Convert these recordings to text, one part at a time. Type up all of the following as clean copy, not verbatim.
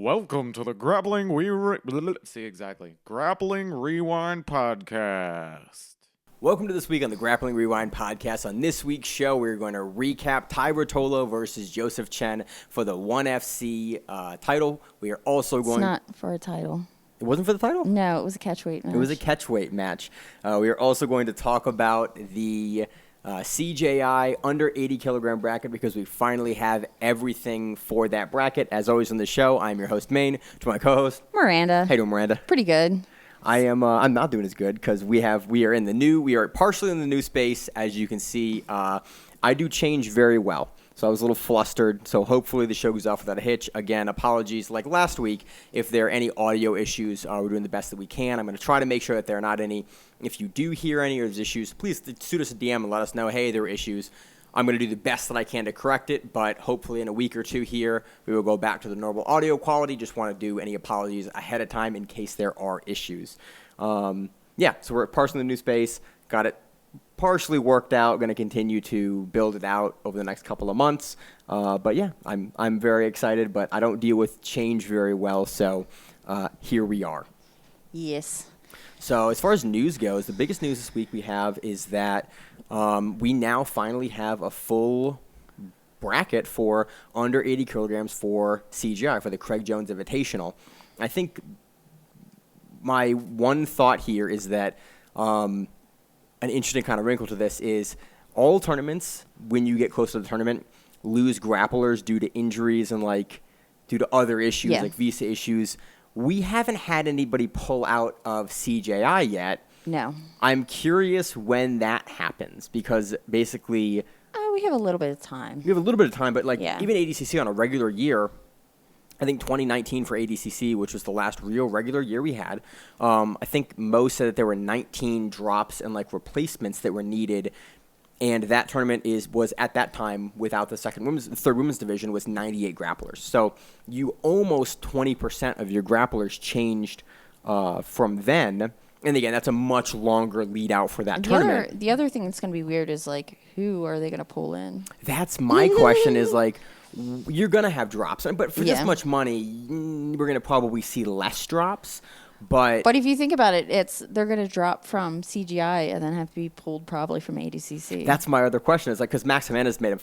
Welcome to the Grappling Grappling Rewind Podcast. Welcome to this week on the Grappling Rewind Podcast. On this week's show, we're going to recap Tye Ruotolo versus Jozef Chen for the 1FC title. We are also going... It's not for a title. It wasn't for the title? No, it was a catchweight match. It was a catchweight match. We are also going to talk about the CJI under 80 kilogram bracket because we finally have everything for that bracket. As always on the show, I'm your host, Maine, to my co-host, Miranda. Hey, doing, Miranda? Pretty good. I'm not doing as good because we are partially in the new space. As you can see, I do change very well. So I was a little flustered. So hopefully the show goes off without a hitch. Again, apologies like last week. If there are any audio issues, we're doing the best that we can. I'm going to try to make sure that there are not any. If you do hear any or there's issues, please shoot us a DM and let us know, hey, there are issues. I'm going to do the best that I can to correct it, but hopefully in a week or two here, we will go back to the normal audio quality. Just want to do any apologies ahead of time in case there are issues. So we're partially in the new space. Got it partially worked out. Going to continue to build it out over the next couple of months. But yeah, I'm very excited, but I don't deal with change very well, so here we are. Yes. So as far as news goes, the biggest news this week we have is that we now finally have a full bracket for under 80 kilograms for CJI, for the Craig Jones Invitational. I think my one thought here is that an interesting kind of wrinkle to this is all tournaments, when you get close to the tournament, lose grapplers due to injuries and due to other issues like visa issues. We haven't had anybody pull out of CJI yet. No. I'm curious when that happens because basically... we have a little bit of time. We have a little bit of time, but even ADCC on a regular year, I think 2019 for ADCC, which was the last real regular year we had, I think most said that there were 19 drops and replacements that were needed. And that tournament was at that time without the third women's division was 98 grapplers. So you almost 20% of your grapplers changed from then. And again, that's a much longer lead out for that tournament. The other thing that's going to be weird is who are they going to pull in? That's my question is you're going to have drops. But for this much money, we're going to probably see less drops. But if you think about it, they're going to drop from CGI and then have to be pulled probably from ADCC. That's my other question. Is because Max Hernandez made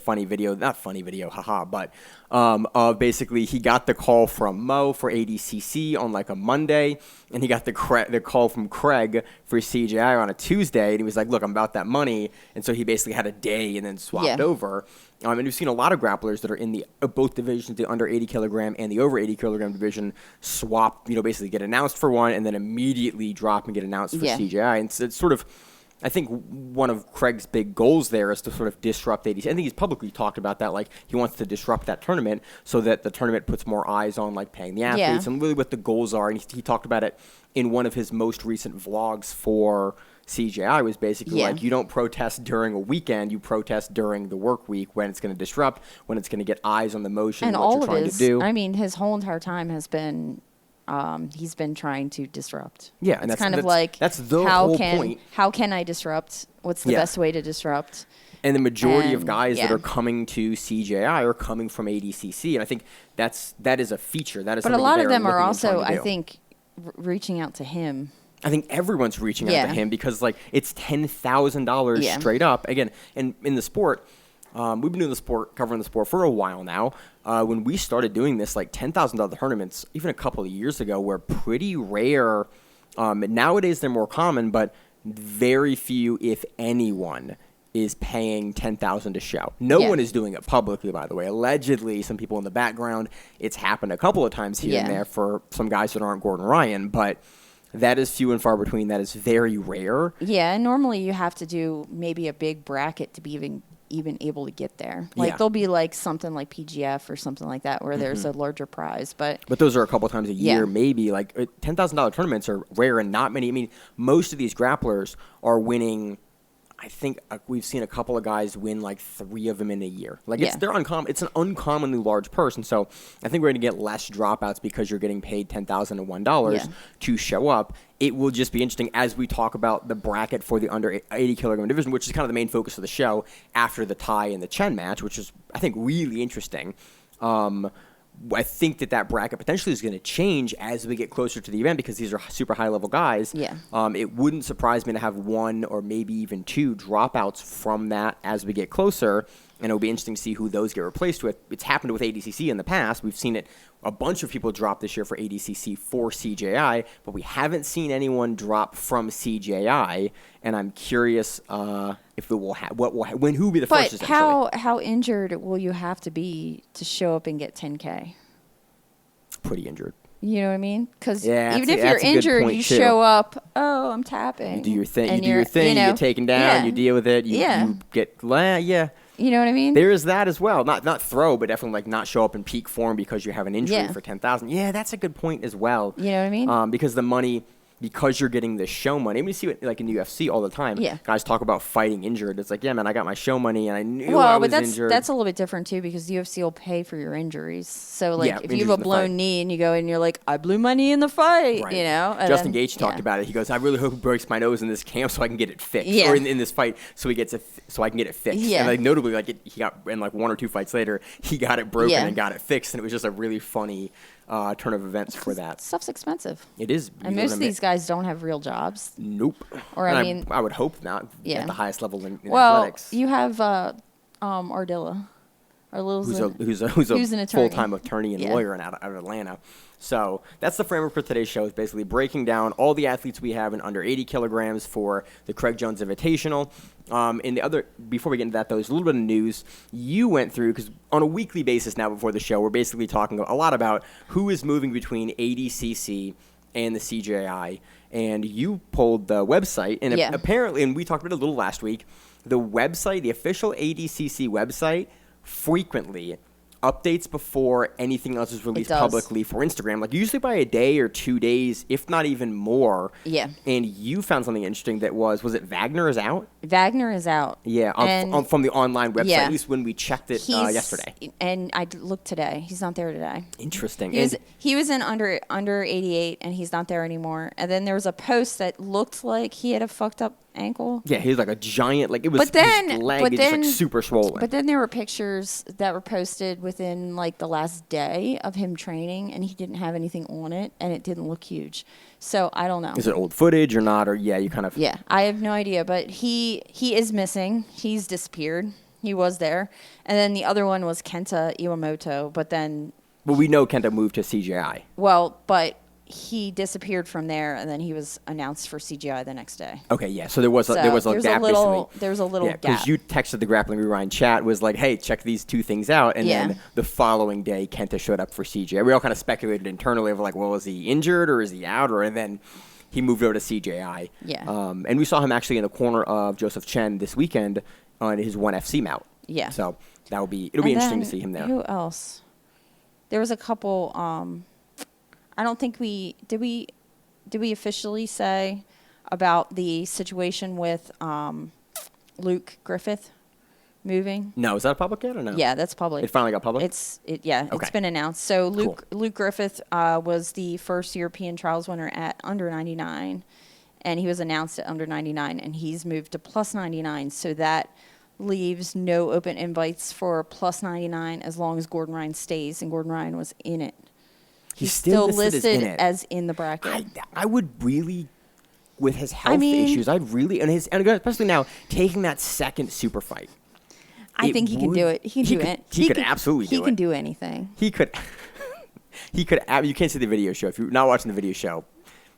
but basically he got the call from Mo for ADCC on a Monday, and he got the call from Craig for CJI on a Tuesday, and he was like, "Look, I'm about that money," and so he basically had a day and then swapped over. And we've seen a lot of grapplers that are in the both divisions, the under 80 kilogram and the over 80 kilogram division, swap, basically get announced for one and then immediately drop and get announced for CJI. And so it's sort of, I think one of Craig's big goals there is to sort of disrupt ADCC. I think he's publicly talked about that, he wants to disrupt that tournament so that the tournament puts more eyes on paying the athletes and really what the goals are. And he talked about it in one of his most recent vlogs for CJI was basically you don't protest during a weekend, you protest during the work week when it's going to disrupt, when it's going to get eyes on the motion, and what you're trying to do. I mean, his whole entire time has been he's been trying to disrupt. Yeah, and that's the whole point. How can I disrupt? What's the best way to disrupt? And the majority of guys that are coming to CJI are coming from ADCC, and I think that is a feature. That is. But a lot of them are also, I think, reaching out to him. I think everyone's reaching out to him because it's $10,000 straight up. Again, and in the sport, we've been doing covering the sport for a while now. When we started doing this, $10,000 tournaments, even a couple of years ago, were pretty rare. Nowadays they're more common, but very few, if anyone, is paying $10,000 to show. No one is doing it publicly, by the way. Allegedly, some people in the background, it's happened a couple of times here and there for some guys that aren't Gordon Ryan, but that is few and far between. That is very rare. Yeah, and normally you have to do maybe a big bracket to be even able to get there. There'll be something like PGF or something like that where there's a larger prize. But those are a couple times a year, maybe. $10,000 tournaments are rare and not many. I mean, most of these grapplers are winning. I think we've seen a couple of guys win 3 of them in a year. They're uncommon. It's an uncommonly large purse, and so I think we're going to get less dropouts because you're getting paid $10,001 to show up. It will just be interesting as we talk about the bracket for the under 80 kilogram division, which is kind of the main focus of the show after the Tye and the Chen match, which is I think really interesting. I think that bracket potentially is going to change as we get closer to the event because these are super high-level guys. Yeah. It wouldn't surprise me to have one or maybe even two dropouts from that as we get closer, and it'll be interesting to see who those get replaced with. It's happened with ADCC in the past. We've seen it. A bunch of people drop this year for ADCC for CJI, but we haven't seen anyone drop from CJI, and I'm curious if it will who will be the first. But how injured will you have to be to show up and get 10K? Pretty injured. You know what I mean? Because Yeah, even if you're injured, you show up. Oh, I'm tapping. You do your thing. And you do your thing. You get taken down. Yeah. You deal with it. You get yeah. You know what I mean? There is that as well. Not throw, but definitely like not show up in peak form because you have an injury for 10,000. Yeah, that's a good point as well. You know what I mean? Because the money. Because you're getting the show money. I mean, you see it like in the UFC all the time. Yeah. Guys talk about fighting injured. It's like, yeah, man, I got my show money and I knew I was injured. That's a little bit different too because the UFC will pay for your injuries. So like if you injuries have a blown knee and you go and you're like, I blew my knee in the fight, right. you know. And Justin Gaethje talked about it. He goes, I really hope he breaks my nose in this camp so I can get it fixed, Yeah. or in this fight so I can get it fixed. Yeah. And like notably, like he got in like one or two fights later, he got it broken Yeah. and got it fixed, and it was just a really funny turn of events for that. Stuff's expensive. It is. And most of these guys don't have real jobs. Nope. Or And I mean, I would hope not Yeah. at the highest level in well, athletics. you have Ardilla. Who's an who's an attorney. full-time attorney and Yeah. lawyer out of Atlanta. So that's the framework for today's show, is basically breaking down all the athletes we have in under 80 kilograms for the Craig Jones Invitational. Before we get into that, though, there's a little bit of news you went through, because on a weekly basis now before the show, we're basically talking a lot about who is moving between ADCC and the CJI. And you pulled the website, and apparently, and we talked about it a little last week, the website, the official ADCC website, frequently updates before anything else is released publicly for Instagram, like usually by a day or 2 days, if not even more. Yeah. And you found something interesting that was it Wagner is out? Wagner is out. Yeah, from the online website, at least when we checked it yesterday. And I looked today. He's not there today. Interesting. He was in under 88, and he's not there anymore. And then there was a post that looked like he had a fucked up ankle. Yeah, he was like a giant, like it was his leg is just like super swollen. But then there were pictures that were posted within like the last day of him training, and he didn't have anything on it, and it didn't look huge. So I don't know. Is it old footage or not? Or you kind of. Yeah, I have no idea. But he is missing. He's disappeared. He was there, and then the other one was Kenta Iwamoto. But then. Well, we know Kenta moved to CJI. Well, but he disappeared from there, and then he was announced for CJI the next day. Okay, yeah. So there was a gap. There was a little gap. Because you texted the Grappling Rewind chat, was like, hey, check these two things out. And then the following day, Kenta showed up for CJI. We all kind of speculated internally of like, well, is he injured or is he out? And then he moved over to CJI. Yeah. And we saw him actually in the corner of Jozef Chen this weekend on his 1FC mount. Yeah. So it'll be interesting to see him there. Who else? There was a couple. I don't think did we officially say about the situation with Luke Griffith moving? No, is that public yet or no? Yeah, that's public. It finally got public? It's been announced. So Luke Griffith was the first European trials winner at under 99, and he was announced at under 99, and he's moved to plus 99. So that leaves no open invites for plus 99 as long as Gordon Ryan stays, and Gordon Ryan was in it. He's still listed as in the bracket. I would really, with his health issues, especially now, taking that second super fight. I think he can do it. He can do it. He could absolutely do it. He can do anything. He could. You can't see the video show. If you're not watching the video show,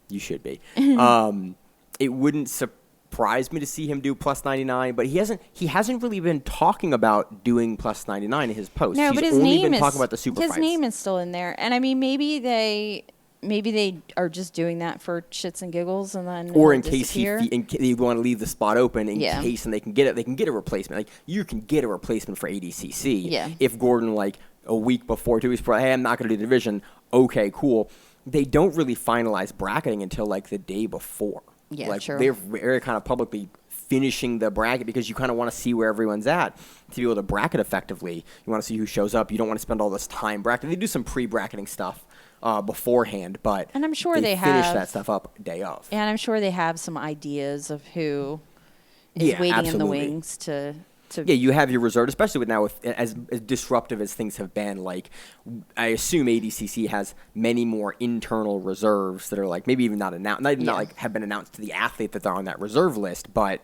you should be. It wouldn't surprise me to see him do plus 99, but he hasn't really been talking about doing plus 99 in his posts. No, He's but his only name been talking about the super his fights. name is still in there, and I mean maybe they are just doing that for shits and giggles, and then or in case disappear. they want to leave the spot open in Yeah. case, and they can get it. They can get a replacement. Like you can get a replacement for ADCC. Yeah. If Gordon like a week before, 2 weeks before, hey, I'm not going to do the division. Okay, cool. They don't really finalize bracketing until like the day before. Yeah, like true. They're very kind of publicly finishing the bracket because you kind of want to see where everyone's at to be able to bracket effectively. You want to see who shows up. You don't want to spend all this time bracketing. They do some pre-bracketing stuff beforehand, but and I'm sure they finish that stuff up day of. And I'm sure they have some ideas of who is waiting in the wings to Yeah, you have your reserve, especially with now with as disruptive as things have been. Like, I assume ADCC has many more internal reserves that are like maybe even not announced, not like have been announced to the athlete that they're on that reserve list, but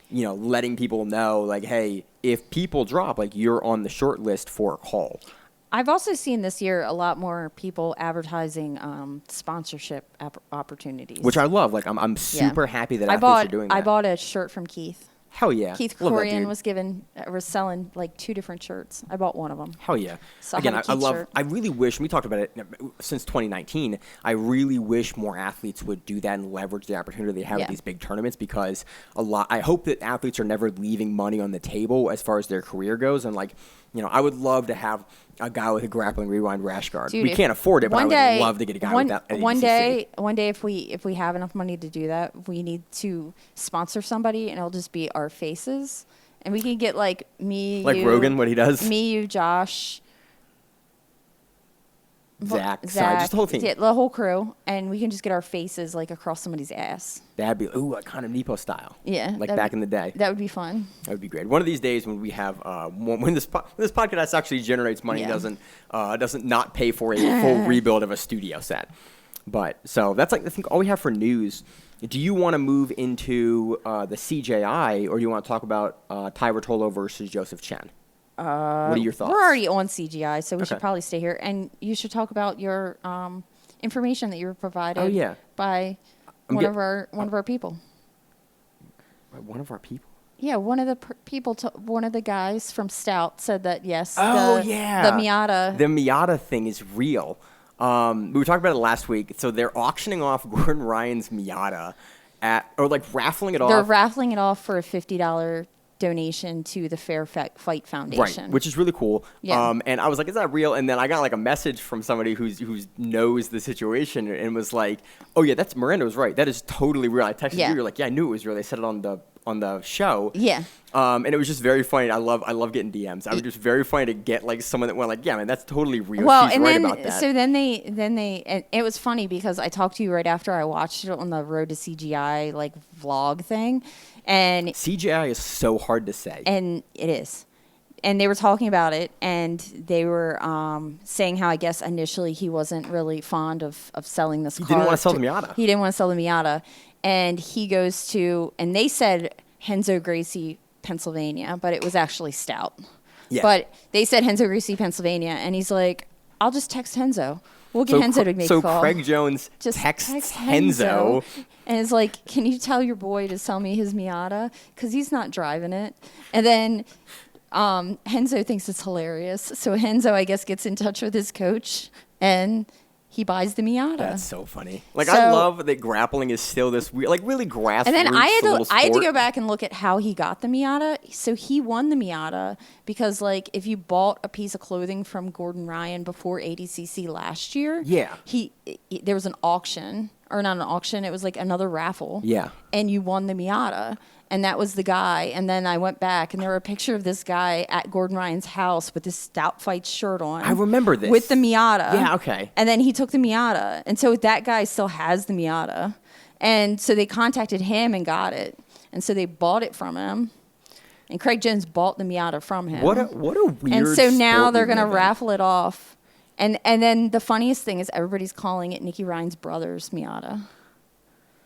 letting people know like, hey, if people drop, like you're on the short list for a call. I've also seen this year a lot more people advertising sponsorship opportunities, Which I love. Like, I'm super happy that athletes are doing that. I bought a shirt from Keith. Hell yeah. Keith Love that Corian dude. was selling like 2 different shirts. I bought one of them. Hell yeah. So Again, I have a Keith shirt. I really wish, we talked about it since 2019, I really wish more athletes would do that and leverage the opportunity they have at these big tournaments, because I hope that athletes are never leaving money on the table as far as their career goes. And like, I would love to have a guy with a grappling rewind rash guard. Dude, we can't afford it, but I would love to get a guy with that. At One ADCC. day, if we have enough money to do that, we need to sponsor somebody, and it'll just be our faces, and we can get like me, like you, Rogan, what he does. me, you, Josh, Zach, just the whole team. yeah, the whole crew, and we can just get our faces like across somebody's ass. That'd be like kind of Nepo style. Yeah, like back in the day. That would be fun. That would be great. One of these days when we have when this podcast actually generates money, and doesn't not pay for a full rebuild of a studio set. But so that's like I think all we have for news. Do you want to move into the CJI, or do you want to talk about Tye Ruotolo versus Jozef Chen? What are your thoughts? We're already on CGI, so we should Okay. probably stay here. And you should talk about your information that you were provided by one of our people. One of our people? Yeah, one of the people, one of the guys from Stout said that yes. Oh, the yeah. Miata. The Miata thing is real. We were talking about it last week. So they're auctioning off Gordon Ryan's Miata raffling it off. They're raffling it off for a $50 donation to the Fair Fight Foundation. Right, which is really cool. Yeah. And I was like, is that real? And then I got like a message from somebody who knows the situation and was like, oh yeah, Miranda was right. That is totally real. I texted you. You're like, yeah, I knew it was real. They said it on the show. Yeah. And it was just very funny. I love getting DMs. I was just very funny to get like someone that went like, yeah, man, that's totally real. Well, She's and right then about that. so then they and it was funny because I talked to you right after I watched it on the Road to CGI like vlog thing, and CJI is so hard to say. And it is. And they were talking about it, and they were saying how I guess initially he wasn't really fond of selling this car. He didn't want to sell the Miata. He didn't want to sell the Miata. And he goes to, and they said Henzo Gracie, Pennsylvania, but it was actually Stout. Yeah. But they said Henzo Gracie, Pennsylvania, and he's like, I'll just text Henzo. We'll get Henzo to make a call. So Craig Jones Just texts text Henzo. And it's like, can you tell your boy to sell me his Miata? Because he's not driving it. And then Henzo thinks it's hilarious. So Henzo, I guess, gets in touch with his coach, and he buys the Miata. That's so funny. Like, I love that grappling is still this weird, like really grassroots. And then I had to sport. go back and look at how he got the Miata. So he won the Miata because, like, if you bought a piece of clothing from Gordon Ryan before ADCC last year, there was an auction, or not an auction, it was like another raffle. Yeah. And you won the Miata. And that was the guy. And then I went back, and there were a picture of this guy at Gordon Ryan's house with this Stout Fight shirt on. I remember this. With the Miata. Yeah, okay. And then he took the Miata. And so that guy still has the Miata. And so they contacted him and got it. And so they bought it from him. And Craig Jones bought the Miata from him. What a weird And so now sport they're we going to live in. raffle it off. And then the funniest thing is everybody's calling it Nicky Ryan's brother's Miata.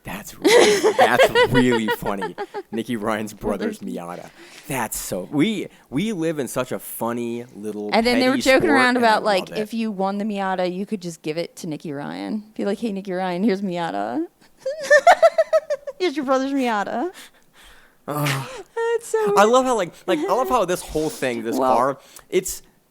That's really funny. Nicky Ryan's brother's Miata. That's so. We live in such a funny little. And then they were petty joking sport, around and I about love like it. if you won the Miata, you could just give it to Nicky Ryan. Be like, hey, Nicky Ryan, here's Miata. Here's your brother's Miata. That's so. I love how I love how this whole thing, this Well- car,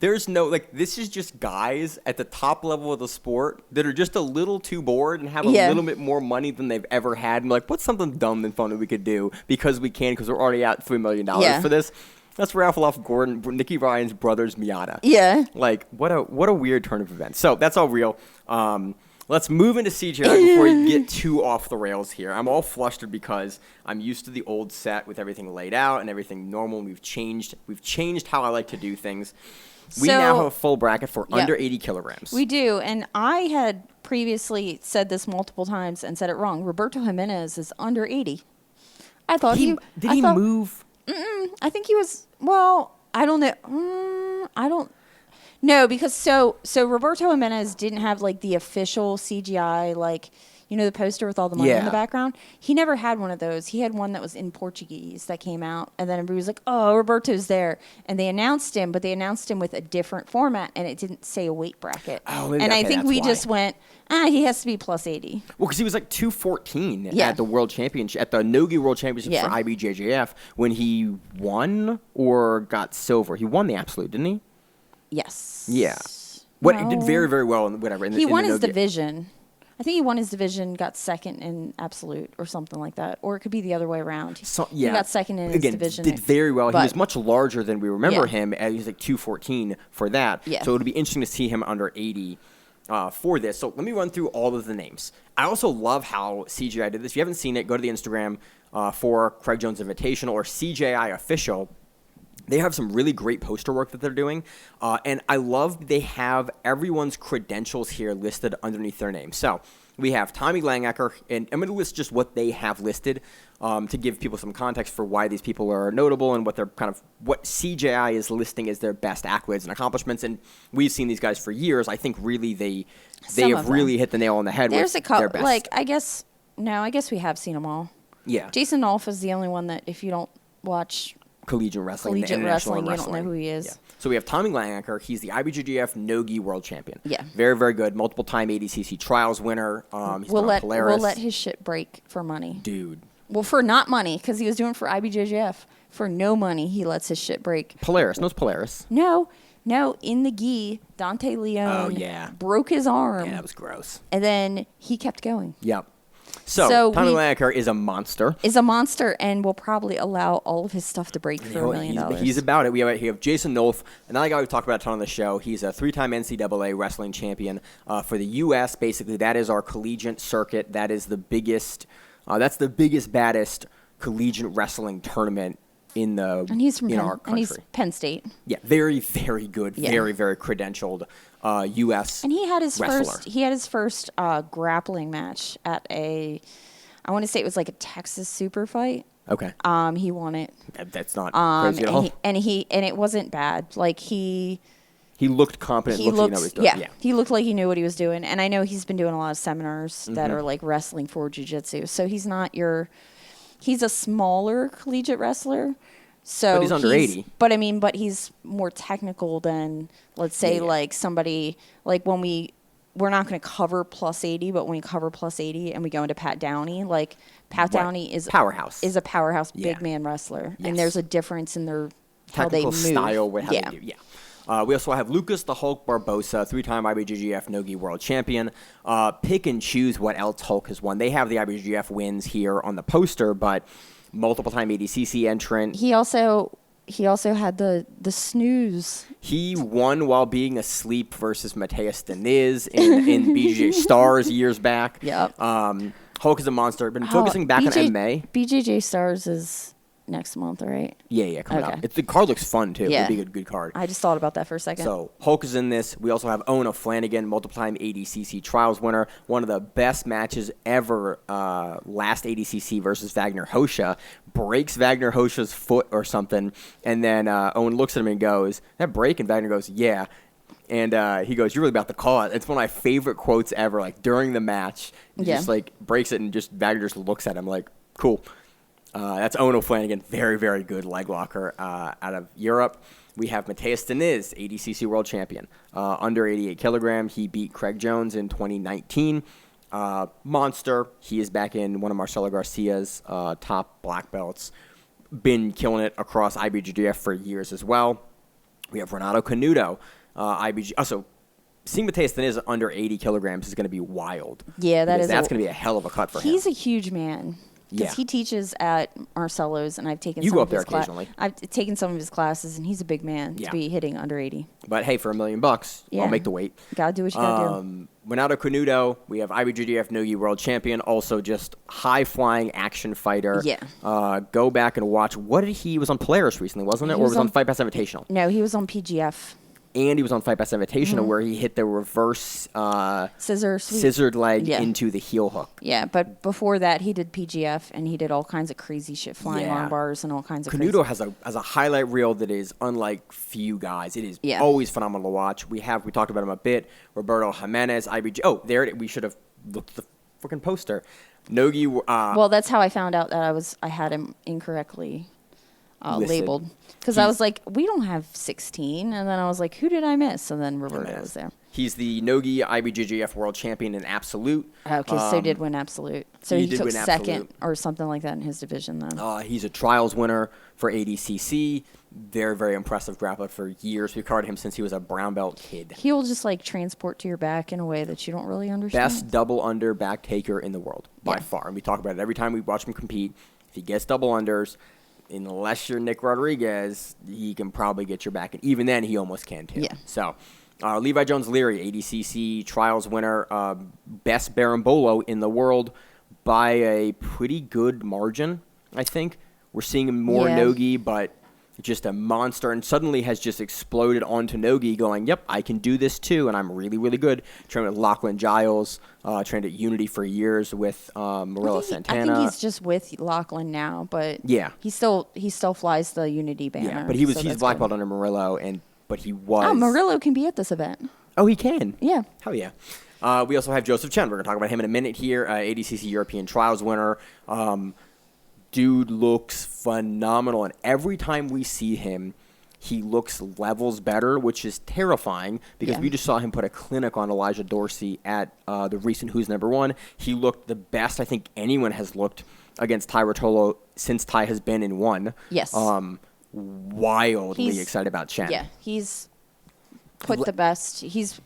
there's no, this is just guys at the top level of the sport that are just a little too bored and have a little bit more money than they've ever had. And like, what's something dumb and fun that we could do because we can, because we're already at $3 million for this. Let's raffle off Nicky Ryan's brother's Miata. Yeah. Like, what a weird turn of events. So that's all real. Let's move into CJI before we get too off the rails here. I'm all flustered because I'm used to the old set with everything laid out and everything normal. We've changed how I like to do things. We now have a full bracket for under 80 kilograms. We do. And I had previously said this multiple times and said it wrong. Roberto Jimenez is under 80. I thought Did he move? I think he was Well, I don't know. I don't. No, because so Roberto Jimenez didn't have like the official CGI, like, you know, the poster with all the money in Yeah. the background. He never had one of those. He had one that was in Portuguese that came out, and then everybody was like, "Oh, Roberto's there," and they announced him, but they announced him with a different format, and it didn't say a weight bracket. Oh, maybe- and I okay, think that's we why. just went, he has to be plus 80. Well, because he was like 214 Yeah. at the World Championship, at the Nogi World Championship Yeah. for IBJJF when he won or got silver. He won the absolute, didn't he? Yes. Yeah. What He did No. very, very well in whatever. He won the his Nogi. division. I think he won his division, got second in absolute or something like that. Or it could be the other way around. He got second in his division. Did very well. He but- was much larger than we remember Yeah. him. And he was like 214 for that. Yeah. So it would be interesting to see him under 80 for this. So let me run through all of the names. I also love how CJI did this. If you haven't seen it, go to the Instagram for Craig Jones Invitational or CJI Official. They have some really great poster work that they're doing. And I love they have everyone's credentials here listed underneath their name. So we have Tommy Langacker, and I'm going to list just what they have listed to give people some context for why these people are notable and what they're what CJI is listing as their best accolades and accomplishments. And we've seen these guys for years. I think really they Some have of them. really hit the nail on the head There's with a couple. their best. Like, I guess we have seen them all. Yeah. Jason Nolf is the only one that if you don't watch Collegiate wrestling, the collegiate international wrestling, you don't wrestling. know who he is. Yeah. So we have Tommy Langacker. He's the IBJJF Nogi World Champion. Yeah. Very, very good. Multiple-time ADCC trials winner. He's We'll been on let Polaris. his shit break for money. Dude. Well, for not money, because he was doing for IBJJF. For no money, he lets his shit break. Polaris. No, it's Polaris. No, in the gi, Dante Leone yeah. broke his arm, Yeah, that was gross. and then he kept going. Yep. So So Tommy we- Langacker is a monster. Is a monster and will probably allow all of his stuff to break for $1 million. He's about it. We have Jason Nolf, another guy we've talked about a ton on the show. He's a 3-time NCAA wrestling champion for the U.S. Basically, that is our collegiate circuit. That is the biggest. That's the biggest, baddest collegiate wrestling tournament in the And he's from our Penn, country. and he's Penn State. Yeah, very, very good. Yeah. Very, very credentialed U.S. And he had his wrestler. first grappling match at I want to say it was like a Texas super fight. Okay. He won it. That's not crazy at all. And it wasn't bad. Like he Looked competent. he looked like he looked knew what he was doing. yeah, he looked like he knew what he was doing. And I know he's been doing a lot of seminars that are like wrestling for jiu-jitsu. So he's a smaller collegiate wrestler. So But he's under 80. But he's more technical than, let's say, Yeah. like somebody like when we're not going to cover plus 80, but when we cover plus 80 and we go into Pat Downey, like Pat Right. Downey is Powerhouse. a powerhouse Yeah. big man wrestler, Yes. and there's a difference in their how they Technical move. style with how yeah. they do. Yeah. We also have Lucas the Hulk Barbosa, 3-time IBJJF Nogi World Champion. Pick and choose what else Hulk has won. They have the IBJJF wins here on the poster, but multiple-time ADCC entrant. He also had the snooze. He won while being asleep versus Mateus Diniz in BJJ Stars years back. Yep. Hulk is a monster. Been focusing back on MMA. BJJ Stars is next month, right? Yeah, coming Okay. up. The card looks fun, too. Yeah. It'll be a good card. I just thought about that for a second. So Hulk is in this. We also have Ona Flanagan, multiple-time ADCC trials winner. One of the best matches ever. Last ADCC versus Wagner Hosha. Breaks Wagner Hosha's foot or something, and then Owen looks at him and goes, "That break?" And Wagner goes, "Yeah." And he goes, "You're really about to call it." It's one of my favorite quotes ever. Like during the match, he Yeah. just like breaks it, and just Wagner just looks at him like, "Cool." That's Ono Flanagan, very, very good leg locker out of Europe. We have Mateus Diniz, ADCC World Champion, under 88 kilograms. He beat Craig Jones in 2019. Monster. He is back in one of Marcelo Garcia's top black belts. Been killing it across IBJJF for years as well. We have Renato Canuto, IBJ. Also, seeing Mateus Diniz under 80 kilograms is going to be wild. Yeah, That's going to be a hell of a cut for him. He's a huge man. Because Yeah. he teaches at Marcelo's, and I've taken You some go of up there his cla- occasionally. I've taken some of his classes, and he's a big man Yeah. to be hitting under 80. But hey, for $1 million, Yeah. I'll make the weight. Gotta do what you gotta do. Renato Canuto, we have IBJJF Nogi World Champion, also just high-flying action fighter. Yeah. Go back and watch. He was on Polaris recently, wasn't it? He Or was was on on- Fight Pass Invitational? No, he was on PGF. and he was on Fight Pass Invitational where he hit the reverse Scissor sweep. scissored leg Yeah. into the heel hook. Yeah, but before that, he did PGF, and he did all kinds of crazy shit, flying Yeah. arm bars and all kinds of Canuto crazy. has a highlight reel that is unlike few guys. It is Yeah. always phenomenal to watch. We talked about him a bit. Roberto Jimenez, IBG. Oh, there it is. We should have looked at the freaking poster. Nogi. Well, that's how I found out that I had him incorrectly Listed. labeled. Because I was like, we don't have 16. And then I was like, who did I miss? And then Roberto was there. He's the Nogi IBJJF World Champion in Absolute. Okay, so he did win Absolute. So he he did took win second Absolute. or something like that in his division then. He's a trials winner for ADCC. Very, very impressive grappler for years. We've covered him since he was a brown belt kid. He will just like transport to your back in a way that you don't really understand. Best double under back taker in the world by Yeah. far. And we talk about it every time we watch him compete. If he gets double unders, unless you're Nick Rodriguez, he can probably get your back. And even then, he almost can too. Yeah. So, Levi Jones-Leary, ADCC trials winner, best Berimbolo in the world by a pretty good margin, I think. We're seeing him more Yeah. Nogi, but just a monster, and suddenly has just exploded onto Nogi going, yep, I can do this too, and I'm really, really good. Trained with Lachlan Giles, trained at Unity for years with Murillo Santana. I think he's just with Lachlan now, but Yeah. he still flies the Unity banner. Yeah, but so he's that's black good. belt under Murillo, but he was. Oh, Murillo can be at this event. Oh, he can. Yeah. Hell yeah. We also have Jozef Chen. We're going to talk about him in a minute here. ADCC European Trials winner. Dude looks phenomenal, and every time we see him, he looks levels better, which is terrifying because Yeah. we just saw him put a clinic on Elijah Dorsey at the recent Who's Number One. He looked the best I think anyone has looked against Tye Ruotolo since Tye has been in one. Yes. Wildly He's- excited about Chen. Yeah, he's put the best. He's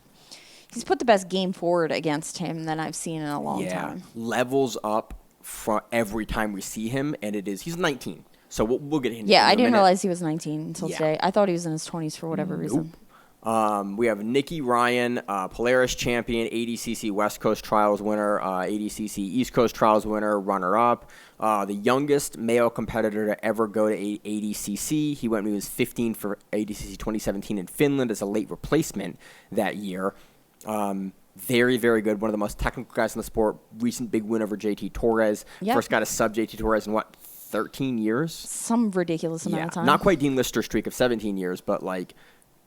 put the best game forward against him that I've seen in a long time. Levels up for every time we see him, and he's 19. So we'll get into Yeah, it in I a didn't minute. realize he was 19 until Yeah. today. I thought he was in his 20s for whatever reason. We have Nikki Ryan, Polaris champion, ADCC West Coast Trials winner, ADCC East Coast Trials winner, runner-up. The youngest male competitor to ever go to ADCC. He went when he was 15 for ADCC 2017 in Finland as a late replacement that year. Very, very good. One of the most technical guys in the sport. Recent big win over JT Torres. Yep. First guy to sub JT Torres in, 13 years? Some ridiculous amount of time. Not quite Dean Lister streak of 17 years, but like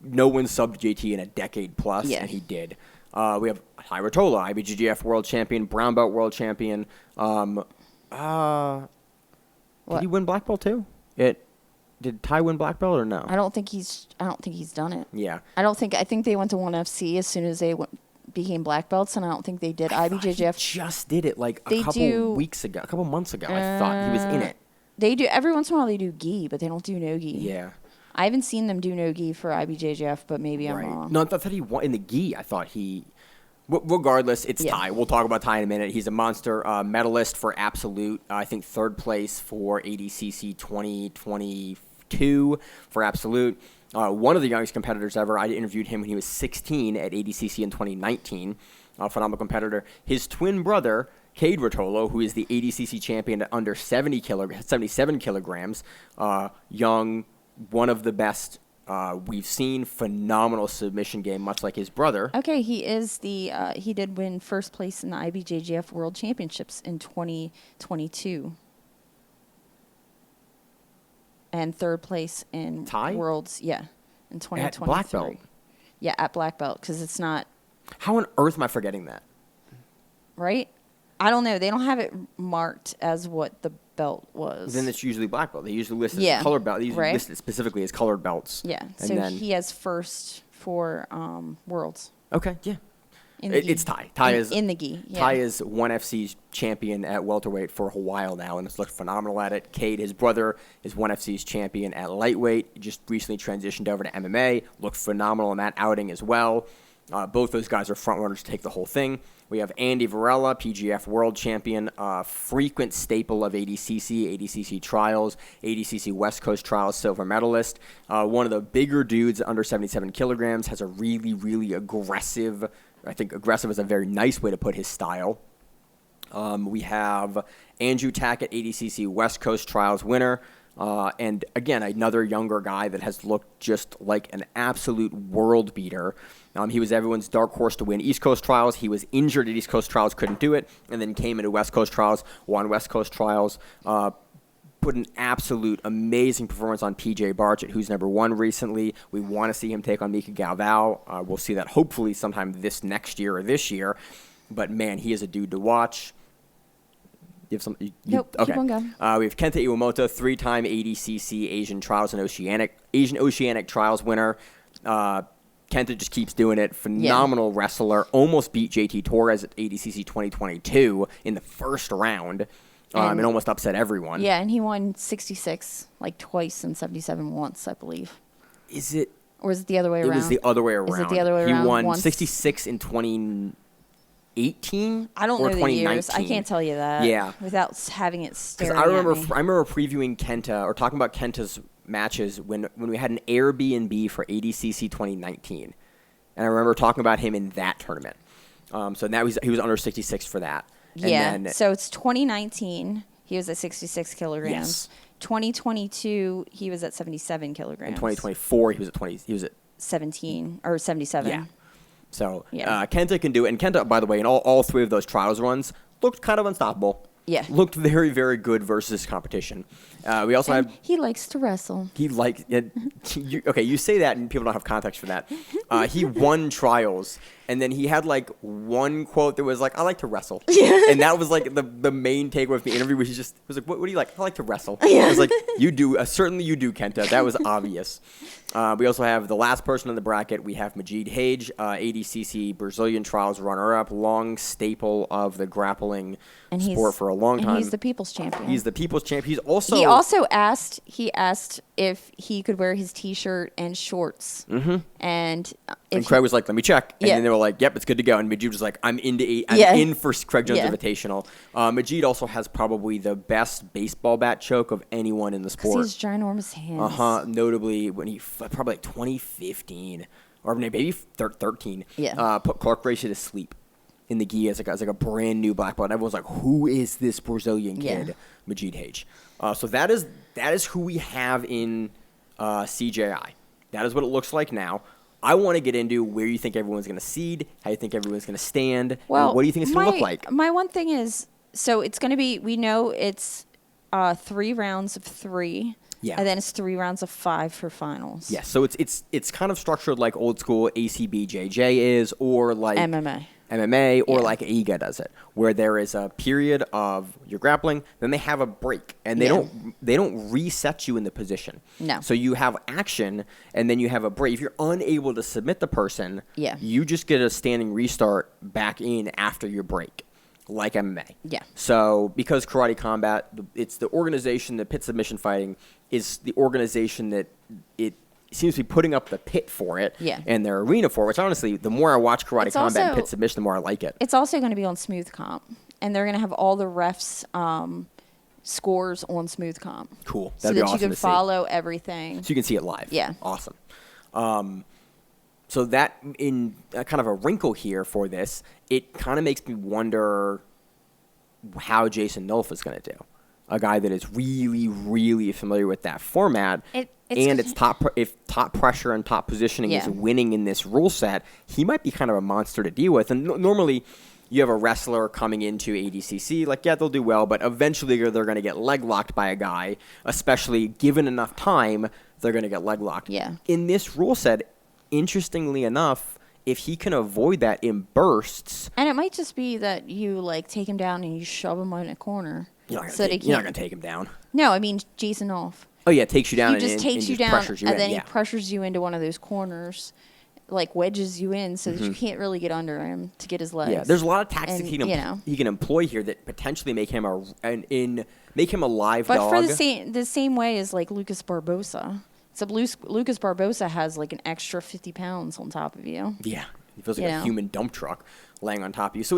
no one subbed JT in a decade plus, Yeah. and he did. We have Tye Ruotolo, IBJJF world champion, brown belt world champion. Did he win black belt too? Did Tye win black belt or no? I don't think he's done it. Yeah. I think they went to 1FC as soon as they became black belts, and I don't think they did IBJJF. He just did it like They a couple months ago. I thought he was in it. They do every once in a while. They do gi, but they don't do no gi. Yeah. I haven't seen them do no gi for IBJJF, but maybe I'm wrong. No, I thought he won in the gi. I thought he. Regardless, it's Yeah. Tye. We'll talk about Tye in a minute. He's a monster medalist for Absolute. I think third place for ADCC 2022 for Absolute. One of the youngest competitors ever. I interviewed him when he was 16 at ADCC in 2019. Phenomenal competitor. His twin brother, Tye Ruotolo, who is the ADCC champion at under 77 kilograms. Young, one of the best we've seen. Phenomenal submission game, much like his brother. Okay, he did win first place in the IBJJF World Championships in 2022. And third place in Tye? Worlds, in 2023. At black belt? Yeah, at black belt, because it's not, How on earth am I forgetting that? right? I don't know. They don't have it marked as what the belt was. Then it's usually black belt. They usually list it Yeah, as colored belt. They usually right. list it specifically as colored belts. Yeah, And so then, he has first for Worlds. okay, yeah. In the gi. It's Tye. Tye in, is in the gi. Yeah. Tye is ONE FC's champion at welterweight for a while now, and has looked phenomenal at it. Cade, his brother, is ONE FC's champion at lightweight. Just recently transitioned over to MMA. Looked phenomenal in that outing as well. Both those guys are front runners to take the whole thing. We have Andy Varela, PGF world champion, frequent staple of ADCC, ADCC trials, ADCC West Coast trials, silver medalist. One of the bigger dudes under 77 kilograms, has a really, really aggressive, I think aggressive is a very nice way to put his style. We have Andrew Tackett, ADCC West Coast trials winner. And again, another younger guy that has looked just like an absolute world beater. He was everyone's dark horse to win East Coast trials. He was injured at East Coast trials, couldn't do it, and then came into West Coast trials, won West Coast trials, put an absolute amazing performance on PJ Barchett, who's number 1 recently. We want to see him take on Mika Galvao. We'll see that hopefully sometime this next year or this year. But, man, he is a dude to watch. You have some? Nope, okay. keep on going. We have Kenta Iwamoto, 3-time ADCC Asian Trials and Asian Oceanic Trials winner. Kenta just keeps doing it. Phenomenal wrestler. Almost beat JT Torres at ADCC 2022 in the first round. And almost upset everyone. Yeah, and he won 66 like twice and 77 once, I believe. Is it? Or is it the other way around? It was the other way around. Is it the other way around? He won once? 66 in 2018. I don't or know the years. I can't tell you that. Yeah. Without having it staring I remember, at me. I remember previewing Kenta or talking about Kenta's matches when we had an Airbnb for ADCC 2019, and I remember talking about him in that tournament. So now he was under 66 for that. And then, so it's 2019. He was at 66 kilograms. Yes. 2022, he was at 77 kilograms. in 2024, he was at 17 or 77. Yeah. So Yeah. Kenta can do it. And Kenta, by the way, in all 3 of those trials runs, looked kind of unstoppable. Yeah. Looked very, very good versus competition. We also And have... he likes to wrestle. He likes... okay, you say that and people don't have context for that. He won trials, and then he had, like, one quote that was like, I like to wrestle. Yeah. And that was, like, the main takeaway from the interview was he was like, what do you like? I like to wrestle. Yeah. I was like, you do. Certainly you do, Kenta. That was obvious. We also have the last person in the bracket. We have Majid Hage, ADCC Brazilian Trials runner-up, long staple of the grappling sport for a long time. And he's the people's champion. He's the people's champion. He also asked if he could wear his T-shirt and shorts. Mm-hmm. And Craig was like, let me check. And Yeah. then they were like, yep, it's good to go. And Majid was like, I'm Yeah. in for Craig Jones Yeah. Invitational. Majid also has probably the best baseball bat choke of anyone in the sport. His ginormous hands. Notably when he probably like 2015 or maybe 13. Yeah. Put Clark Gracie to sleep in the gi as like a brand new black belt. Everyone's like, who is this Brazilian kid, Yeah. Majid Hage? So that is who we have in CJI. That is what it looks like now. I want to get into where you think everyone's going to seed, how you think everyone's going to stand, and what do you think it's going to look like? My one thing is, so it's going to be, we know it's 3 rounds of 3. Yeah. And then it's 3 rounds of 5 for finals. Yes, so it's kind of structured like old school ACBJJ is, or like MMA, or like AIGA does it, where there is a period of your grappling, then they have a break, and they don't reset you in the position. No. So you have action, and then you have a break. If you're unable to submit the person, you just get a standing restart back in after your break, like MMA. Yeah. So because Karate Combat, it's the organization that Pit Submission Fighting is the organization that it seems to be putting up the pit for it and their arena for it, which honestly, the more I watch Karate Combat and Pit Submission, the more I like it. It's also going to be on Smooth Comp, and they're going to have all the refs' scores on Smooth Comp. Cool. That'd be so that awesome you can to see. follow everything. So you can see it live. Yeah. Awesome. So that, in kind of a wrinkle here for this, it kind of makes me wonder how Jason Nolf is going to do. A guy that is really, really familiar with that format, it's top pressure and top positioning is winning in this rule set, he might be kind of a monster to deal with. And normally, you have a wrestler coming into ADCC, like, they'll do well, but eventually they're going to get leg locked by a guy, especially given enough time, they're going to get leg locked. Yeah. In this rule set, interestingly enough, if he can avoid that in bursts, and it might just be that you like take him down and you shove him in a corner. You're not going to take him down. No, I mean Jason Nolf. Oh yeah, takes you down. He just takes you down, pressures you and in, then he pressures you into one of those corners, like wedges you in, so that you can't really get under him to get his legs. Yeah, there's a lot of tactics he can employ here that potentially make him a live dog. But for the same way as like Lucas Barbosa. Except Lucas Barbosa has like an extra 50 pounds on top of you. Yeah, he feels like a human dump truck laying on top of you. So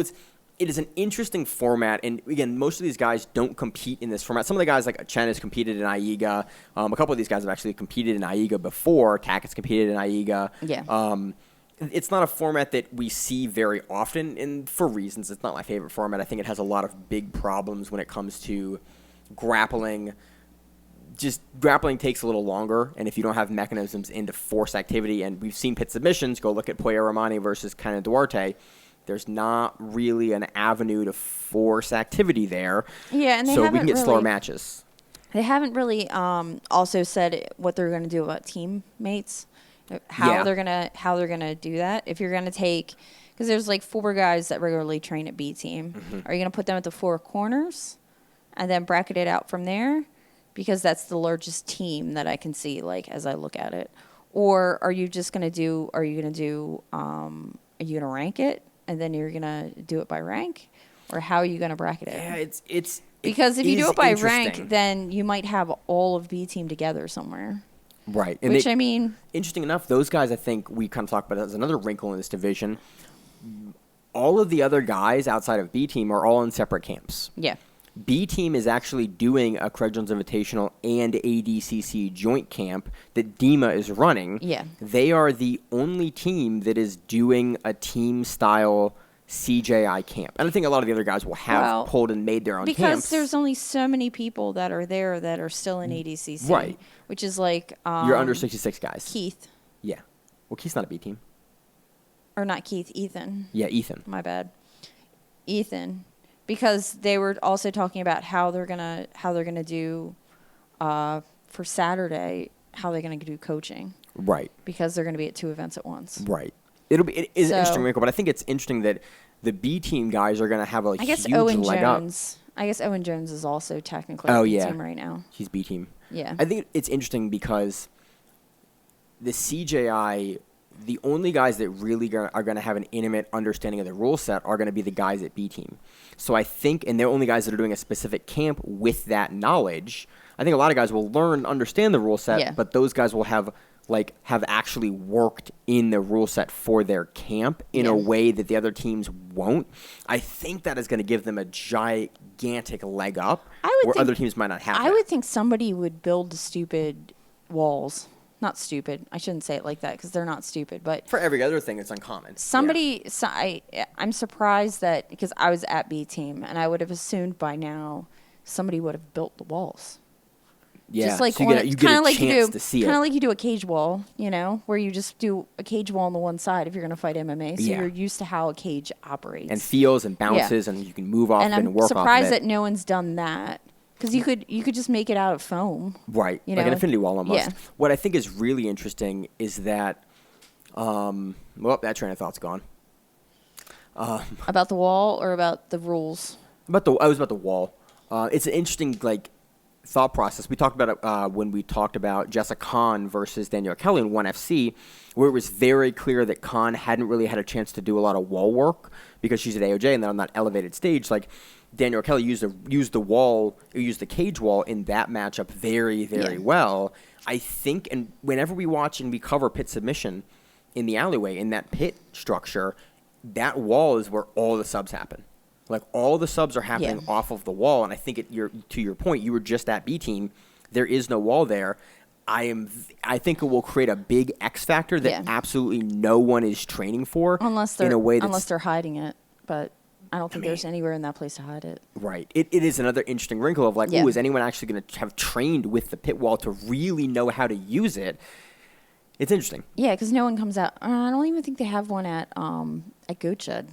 it is an interesting format, and again, most of these guys don't compete in this format. Some of the guys, like Chen, has competed in AIGA. A couple of these guys have actually competed in AIGA before. Tak has competed in AIGA. Yeah. It's not a format that we see very often, and for reasons. It's not my favorite format. I think it has a lot of big problems when it comes to grappling, just grappling takes a little longer, and if you don't have mechanisms into force activity, and we've seen pit submissions, go look at Poya Romani versus Kenan Duarte, there's not really an avenue to force activity there. Yeah, and they so we haven't can get slower really- matches. They haven't really also said what they're going to do about teammates, how Yeah. they're gonna do that. If you're going to take, because there's like 4 guys that regularly train at B team, are you going to put them at the 4 corners, and then bracket it out from there? Because that's the largest team that I can see, like as I look at it. Or are you just going to do? Are you going to rank it, and then you're going to do it by rank, or how are you going to bracket it? Yeah, it's Because if you do is it by interesting. rank, then you might have all of B team together somewhere. Right. Which, I mean... Interesting enough, those guys, I think we kind of talked about as another wrinkle in this division. All of the other guys outside of B team are all in separate camps. Yeah. B team is actually doing a Craig Jones Invitational and ADCC joint camp that Dima is running. Yeah. They are the only team that is doing a team-style CJI camp. And I think a lot of the other guys will have pulled and made their own because camps. there's only so many people that are there that are still in ADCC. Right. Which is like... You're under 66 guys. Keith. Yeah. Well, Keith's not a B team. Or not Keith, Ethan. Yeah, Ethan. My bad. Ethan. Because they were also talking about how they're gonna do for Saturday, how they're gonna do coaching. Right. Because they're gonna be at 2 events at once. Right. It is an interesting wrinkle, but I think it's interesting that the B team guys are going to have a huge leg up. I guess Owen Jones is also technically B team right now. He's B team. Yeah. I think it's interesting because the CJI, the only guys that really are going to have an intimate understanding of the rule set are going to be the guys at B team. So I think, and they're only guys that are doing a specific camp with that knowledge. I think a lot of guys will learn and understand the rule set, but those guys will have actually worked in the rule set for their camp in a way that the other teams won't. I think that is going to give them a gigantic leg up where other teams might not have I would think somebody would build the stupid walls. Not stupid. I shouldn't say it like that because they're not stupid. But for every other thing, it's uncommon. I'm surprised that because I was at B team and I would have assumed by now somebody would have built the walls. Yeah, just like so you get a chance to see it. Kind of like you do a cage wall, where you just do a cage wall on the one side if you're going to fight MMA. So you're used to how a cage operates. And feels and bounces and you can move off and it and work off of it. I'm surprised that no one's done that. Because you could just make it out of foam. Right, like an infinity wall almost. Yeah. What I think is really interesting is that, that train of thought's gone. About the wall or about the rules? I was about the wall. It's an interesting, thought process. We talked about it when we talked about Jessica Khan versus Danielle Kelly in 1FC, where it was very clear that Khan hadn't really had a chance to do a lot of wall work because she's at AOJ and then on that elevated stage, Danielle Kelly used the cage wall in that matchup very, very well. I think, and whenever we watch and we cover pit submission in the alleyway, in that pit structure, that wall is where all the subs happen. All the subs are happening off of the wall, and I think to your point, you were just at B team. There is no wall there. I think it will create a big X factor that absolutely no one is training for, unless they're hiding it. But I don't think there's anywhere in that place to hide it. Right. It is another interesting wrinkle of is anyone actually going to have trained with the pit wall to really know how to use it? It's interesting. Yeah, because no one comes out. I don't even think they have one at Goat Shed.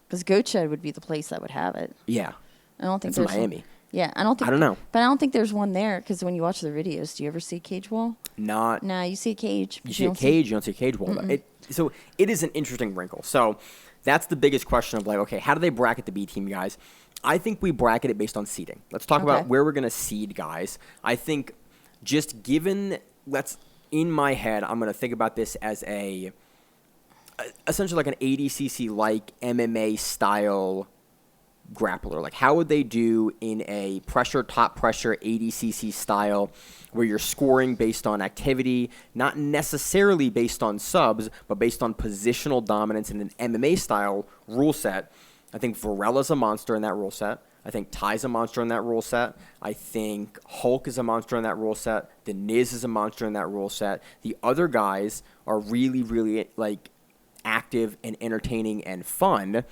Because Goat Shed would be the place that would have it. Yeah. I don't think it's there's Miami. Yeah, I don't know. But I don't think there's one there because when you watch the videos, do you ever see a cage wall? Not. No, you see a cage. You see a cage, you don't see a cage wall. So it is an interesting wrinkle. So that's the biggest question of okay, how do they bracket the B team guys? I think we bracket it based on seeding. Let's talk about where we're going to seed guys. I think just in my head, I'm going to think about this as essentially like an ADCC-like MMA-style grappler. How would they do in a top pressure ADCC style where you're scoring based on activity, not necessarily based on subs, but based on positional dominance in an MMA-style rule set? I think Varela's a monster in that rule set. I think Tye's a monster in that rule set. I think Hulk is a monster in that rule set. Deniz is a monster in that rule set. The other guys are really, really active and entertaining and fun.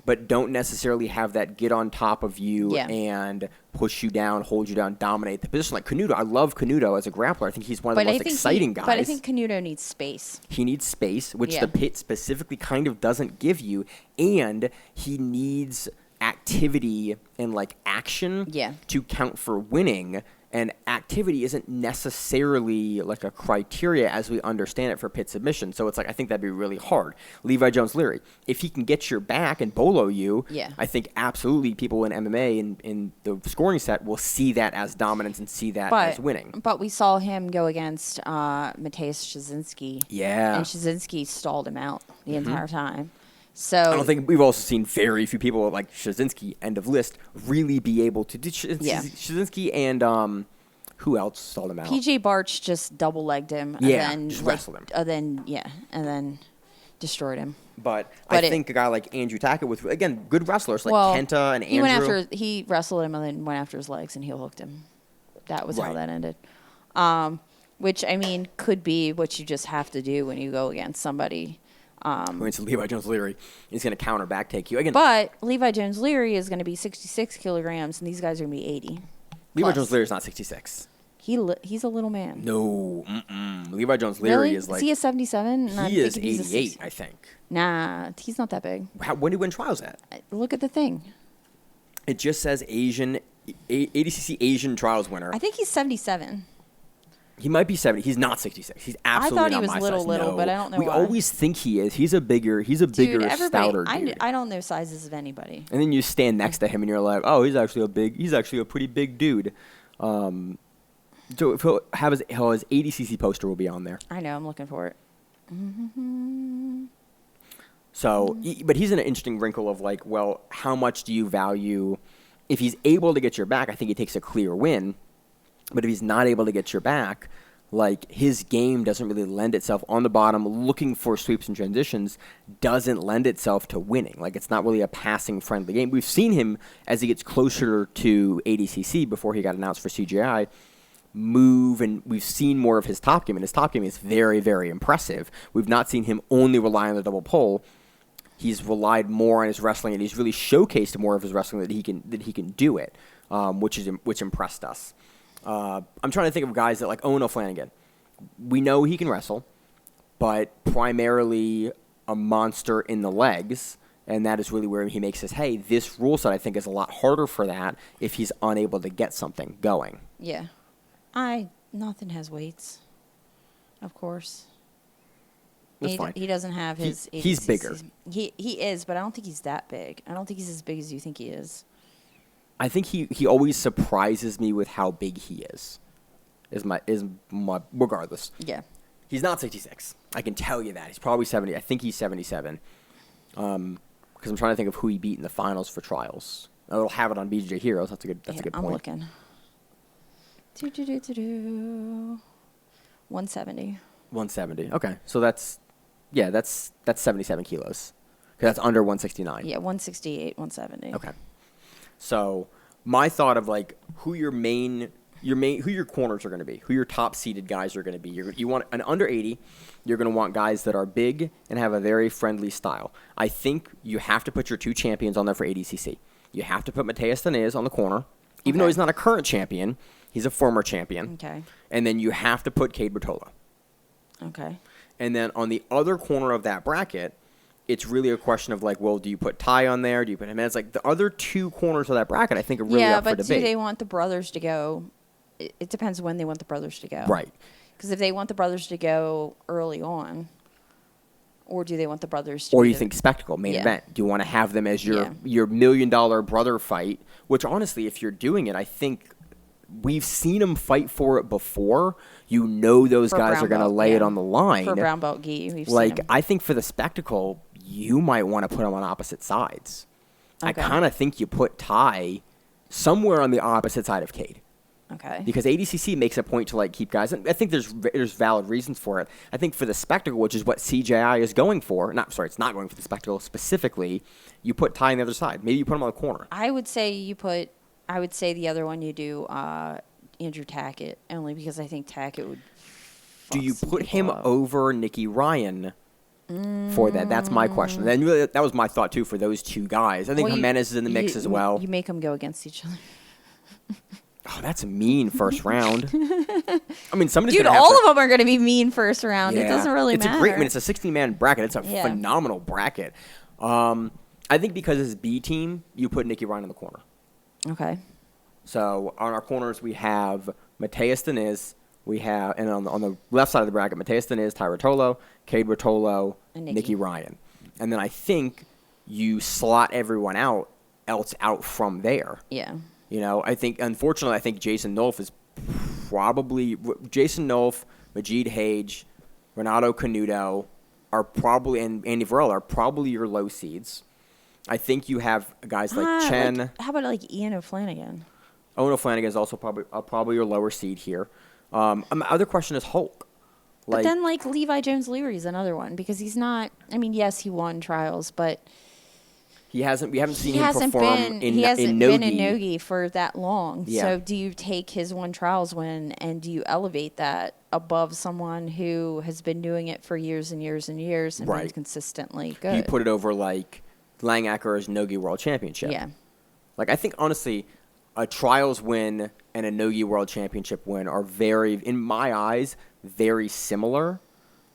but don't necessarily have that get on top of you Yeah. and push you down, hold you down, dominate the position. Like Canuto, I love Canuto as a grappler. I think he's one of the most exciting guys. But I think Canuto needs space. He needs space, which Yeah. the pit specifically kind of doesn't give you, and he needs activity and like action Yeah. to count for winning. And activity isn't necessarily like a criteria as we understand it for pit submission. So it's like, I think that'd be really hard. Levi Jones-Leary, if he can get your back and bolo you, Yeah. I think absolutely people in MMA in the scoring set will see that as dominance and see that as winning. But we saw him go against Mateusz Szczecinski. Yeah. And Szczecinski stalled him out the entire time. So I don't think we've also seen very few people like Szczecinski, end of list, really be able to. Did Yeah. Szczecinski and who else stalled him out? PJ Barch just double legged him. Yeah, and then, just wrestled him. And then destroyed him. But I think a guy like Andrew Tackett with, again, good wrestlers like Kenta and Andrew. He wrestled him and then went after his legs and heel hooked him. That was how Right. that ended. Which, I mean, could be what you just have to do when you go against somebody. Going to Levi Jones-Leary, he's going to counter back take you again. But Levi Jones-Leary is going to be 66 kilograms, and these guys are going to be 80. Levi plus. Jones-Leary is not 66. He's a little man. No, Levi Jones-Leary Really? is like Is he a 77? he is 88, I think. Nah, he's not that big. When did he win trials at? Look at the thing. It just says ADCC Asian trials winner. I think he's 77. He might be 70. He's not 66. He's absolutely thought he not was my little, size. little, No. but I don't know We why. always think he is. He's a bigger, Dude, stouter dude. I don't know sizes of anybody. And then you stand next to him and you're like, oh, he's actually a pretty big dude. So if he'll have his ADCC poster will be on there. I know. I'm looking for it. So, but he's in an interesting wrinkle of like, well, how much do you value? If he's able to get your back, I think he takes a clear win. But if he's not able to get your back, like his game doesn't really lend itself on the bottom, looking for sweeps and transitions doesn't lend itself to winning. Like it's not really a passing friendly game. We've seen him as he gets closer to ADCC before he got announced for CJI move, and we've seen more of his top game, and his top game is very, very impressive. We've not seen him only rely on the double pull. He's relied more on his wrestling, and he's really showcased more of his wrestling that he can do it, which impressed us. I'm trying to think of guys that like Owen O'Flanagan. We know he can wrestle, but primarily a monster in the legs, and that is really where he makes his hay. This rule set, I think, is a lot harder for that if he's unable to get something going. Yeah. Nothing has weights, of course. That's fine. He doesn't have his. He's bigger. He is, but I don't think he's that big. I don't think he's as big as you think he is. I think he always surprises me with how big he is. Is my regardless. Yeah. He's not 66. I can tell you that. He's probably 70. I think he's 77. Because I'm trying to think of who he beat in the finals for trials. I'll have it on BJJ Heroes. That's a good point. I'm looking. 170. 170. Okay. So that's 77 kilos. 'Cause that's under 169. Yeah, 168, 170. Okay. So my thought of like who your corners are going to be, who your top seeded guys are going to be. You want an under 80. You're going to want guys that are big and have a very friendly style. I think you have to put your two champions on there for ADCC. You have to put Matheus Danez on the corner, even though he's not a current champion. He's a former champion. Okay. And then you have to put Tye Ruotolo. Okay. And then on the other corner of that bracket, it's really a question of like, well, do you put Tye on there? Do you put him? And it's like the other two corners of that bracket, I think, are really up for debate. Yeah, but do they want the brothers to go? It depends when they want the brothers to go. Right. Because if they want the brothers to go early on, or do they want the brothers to? Or you think spectacle, main event? Do you want to have them as your $1 million brother fight? Which honestly, if you're doing it, I think we've seen them fight for it before. You know those guys are going to lay it on the line. For brown belt gi, we've like seen 'em. I think for the spectacle, you might want to put them on opposite sides. I kind of think you put Tye somewhere on the opposite side of Cade. Okay. Because ADCC makes a point to like keep guys, and I think there's valid reasons for it. I think for the spectacle, which is what CJI is going for, it's not going for the spectacle specifically. You put Tye on the other side. Maybe you put him on the corner. I would say the other one you do Andrew Tackett, only because I think Tackett would. Do you put him over Nicky Ryan for that? That's my question. And really, that was my thought, too, for those two guys. I think Jimenez is in the mix as well. You make them go against each other. Oh, that's a mean first round. I mean, somebody's Dude, gonna have all to, of them are going to be mean first round. Yeah. It doesn't really matter. It's a great. I mean, it's a 16-man bracket. It's a Yeah. phenomenal bracket. I think because it's B team, you put Nicky Ryan in the corner. Okay. So on our corners, we have Mateus Diniz. We have, and on the left side of the bracket, Mateus Diniz, Tye Ruotolo, Tye Ruotolo, And Nicky Ryan. And then I think you slot everyone else out from there. Yeah. You know, unfortunately, I think Jason Nolf is probably Jason Nolf, Majid Hage, Renato Canuto are probably, and Andy Varela are probably your low seeds. I think you have guys like Chen. How about like Ian O'Flanagan? Owen O'Flanagan is also probably your lower seed here. My other question is Hulk. But then like Levi Jones-Leary is another one because he's not. I mean, yes, he won trials, but we haven't seen him perform in he hasn't Nogi. been in Nogi for that long. Yeah. So do you take his one trials win and do you elevate that above someone who has been doing it for years and years and years and been consistently good? You put it over like Langacker's Nogi World Championship. Yeah. Like I think honestly, a trials win and a Nogi World Championship win are very, in my eyes, very similar.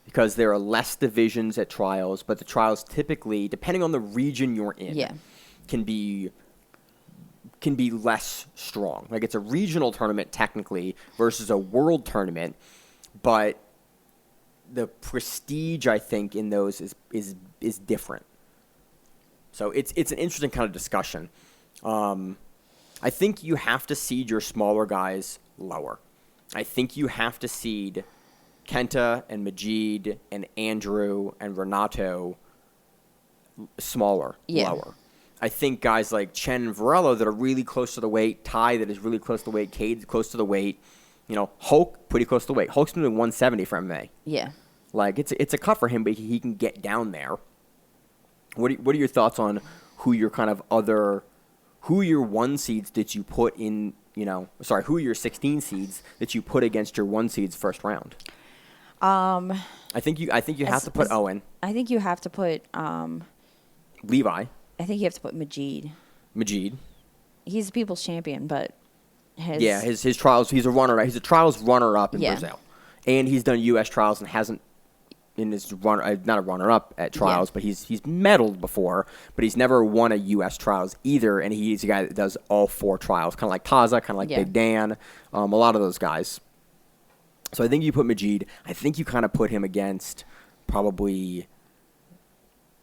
Because there are less divisions at trials, but the trials typically, depending on the region you're in, can be less strong. Like it's a regional tournament technically versus a world tournament, but the prestige I think in those is different. So it's an interesting kind of discussion. I think you have to seed your smaller guys lower. I think you have to seed Kenta and Majid and Andrew and Renato lower. I think guys like Chen and Varela that are really close to the weight, Tye that is really close to the weight, Cade close to the weight, Hulk pretty close to the weight. Hulk's doing 170 for MMA. Yeah. Like it's a cut for him, but he can get down there. What are your thoughts on who your one seeds that you put in? Who are your 16 seeds that you put against your one seeds first round? I think you have to put Owen. I think you have to put Levi. I think you have to put Majid. He's a people's champion, but his trials. He's a runner. He's a trials runner up in Brazil, and he's done U.S. trials and hasn't in his not a runner up at trials, but he's medaled before, but he's never won a U.S. trials either. And he's a guy that does all 4 trials, kind of like Taza, kind of like Big Dan, a lot of those guys. So I think you put Majid. I think you kind of put him against probably,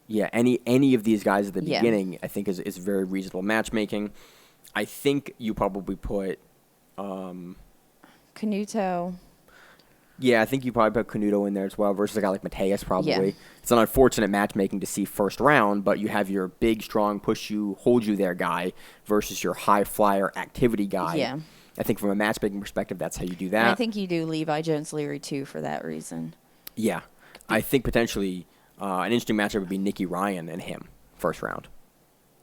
any of these guys at the beginning. I think is very reasonable matchmaking. I think you probably put Canuto. Yeah, I think you probably put Canuto in there as well versus a guy like Mateus probably. Yeah. It's an unfortunate matchmaking to see first round, but you have your big, strong, hold you there guy versus your high flyer activity guy. Yeah. I think from a matchmaking perspective, that's how you do that. And I think you do Levi Jones-Leary too for that reason. Yeah. I think potentially an interesting matchup would be Nicky Ryan and him first round.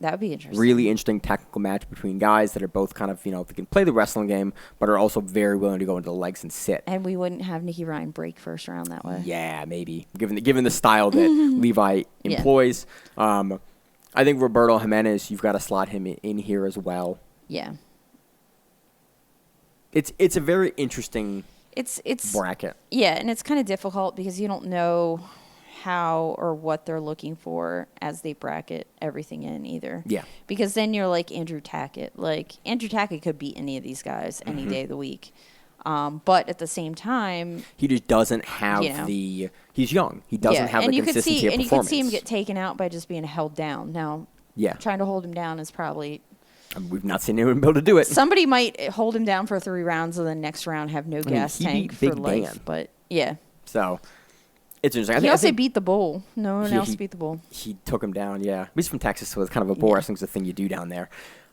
That would be interesting. Really interesting technical match between guys that are both kind of, they can play the wrestling game, but are also very willing to go into the legs and sit. And we wouldn't have Nicky Ryan break first round that way. Yeah, maybe. Given the style that Levi employs. I think Roberto Jimenez, you've got to slot him in here as well. Yeah. It's a very interesting bracket. Yeah, and it's kind of difficult because you don't know how or what they're looking for as they bracket everything in either. Yeah. Because then you're like Andrew Tackett. Like, Andrew Tackett could beat any of these guys any day of the week. But at the same time, he just doesn't have he's young. He doesn't have the consistency of performance. And you could see him get taken out by just being held down. Now, trying to hold him down is probably... we've not seen anyone be able to do it. Somebody might hold him down for 3 rounds and then next round have no gas tank for life. Dan. But, yeah. So... It's interesting. He also beat the bull. No one else beat the bull. He took him down, yeah. He's from Texas, so it's kind of a bull wrestling's the thing you do down there.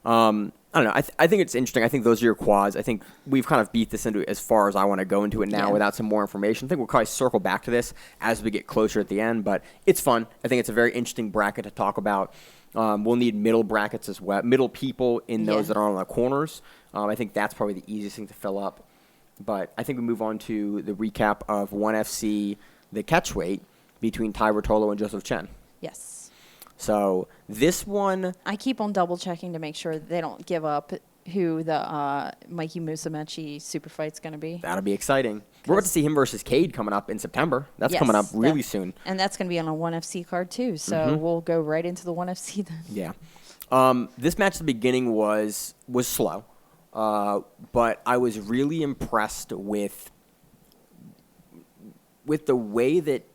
I don't know. I think it's interesting. I think those are your quads. I think we've kind of beat this into as far as I want to go into it now without some more information. I think we'll probably circle back to this as we get closer at the end, but it's fun. I think it's a very interesting bracket to talk about. We'll need middle brackets as well, middle people in those that are on the corners. I think that's probably the easiest thing to fill up. But I think we move on to the recap of 1FC, the catchweight. between Tye Ruotolo and Jozef Chen. Yes. So this one, I keep on double checking to make sure they don't give up who the Mikey Musumeci super fight's going to be. that'll be exciting. We're about to see him versus Cade coming up in September. That's coming up really soon. And that's going to be on a 1FC card too. So we'll go right into the 1FC then. Yeah. This match at the beginning was slow, but I was really impressed with the way that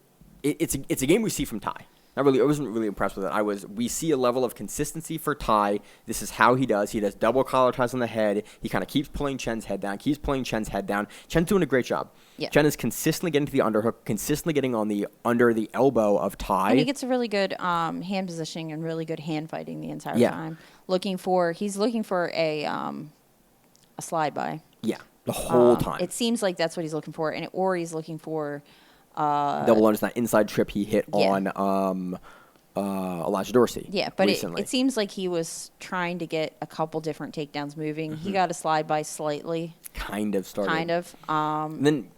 it's a game we see from Tye. I wasn't really impressed with it. We see a level of consistency for Tye. This is how he does. He does double collar ties on the head. He kind of keeps pulling Chen's head down. Chen's doing a great job. Yeah. Chen is consistently getting to the underhook, consistently getting under the elbow of Tye. And he gets a really good hand positioning and really good hand fighting the entire time. He's looking for a slide by. Yeah, the whole time. It seems like that's what he's looking for, or he's looking for double unders, that inside trip he hit on Elijah Dorsey. Yeah, but recently. it seems like he was trying to get a couple different takedowns moving. He got a slide by slightly. Kind of started. Kind of. And then,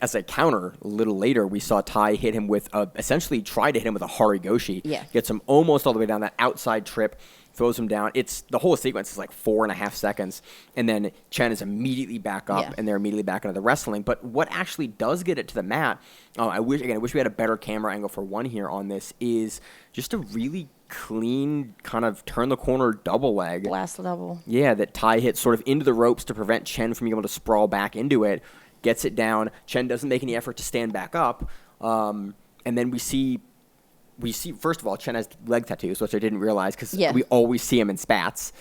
as a counter, a little later, we saw Tye hit him with essentially try to hit him with a Harigoshi. Yeah. Gets him almost all the way down that outside trip, throws him down. The whole sequence is like 4.5 seconds, and then Chen is immediately back up, and they're immediately back into the wrestling. But what actually does get it to the mat, I wish we had a better camera angle for one here on this, is just a really clean kind of turn the corner double leg. Blast double. Yeah, that Tye hits sort of into the ropes to prevent Chen from being able to sprawl back into it. Gets it down. Chen doesn't make any effort to stand back up. And then we see, first of all, Chen has leg tattoos, which I didn't realize because we always see him in spats.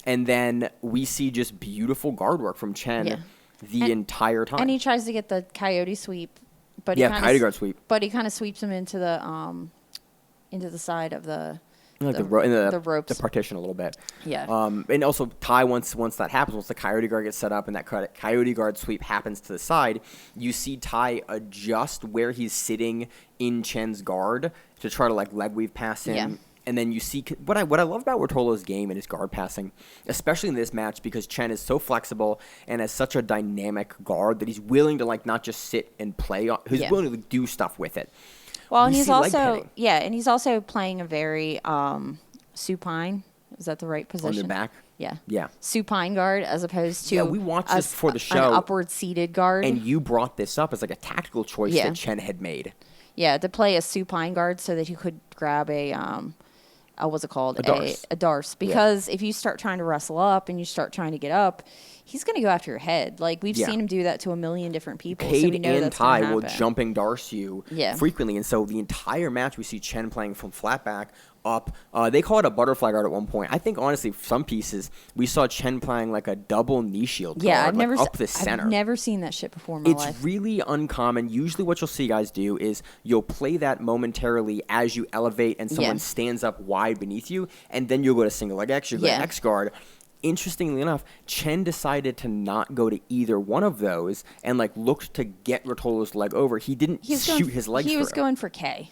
And then we see just beautiful guard work from Chen the entire time. And he tries to get the coyote sweep. But coyote guard sweep. But he kind of sweeps him into the side of the ropes. The partition a little bit. Yeah. And also Tye, once that happens, once the coyote guard gets set up and that coyote guard sweep happens to the side, you see Tye adjust where he's sitting in Chen's guard to try to leg weave past him. Yeah. And then you see what I love about Ruotolo's game and his guard passing, especially in this match, because Chen is so flexible and has such a dynamic guard that he's willing to not just sit and play. He's willing to do stuff with it. Well, and he's also playing a very supine. Is that the right position? On your back? Yeah. Yeah. Supine guard as opposed to we watched this before the show. An upward seated guard. And you brought this up as a tactical choice that Chen had made. Yeah, to play a supine guard so that he could grab what's it called? A darce. Because if you start trying to wrestle up and you start trying to get up, he's going to go after your head. We've seen him do that to a million different people. Cade so we know and Tye will jumping darce you frequently. And so the entire match we see Chen playing from flat back up. They call it a butterfly guard at one point. I think, honestly, some pieces, we saw Chen playing a double knee shield guard up the center. I've never seen that shit before in my life. It's really uncommon. Usually what you'll see guys do is you'll play that momentarily as you elevate and someone stands up wide beneath you, and then you'll go to single leg X, you'll go to X guard. Interestingly enough, Chen decided to not go to either one of those and looked to get Ruotolo's leg over. He didn't shoot his leg through. He was going for K.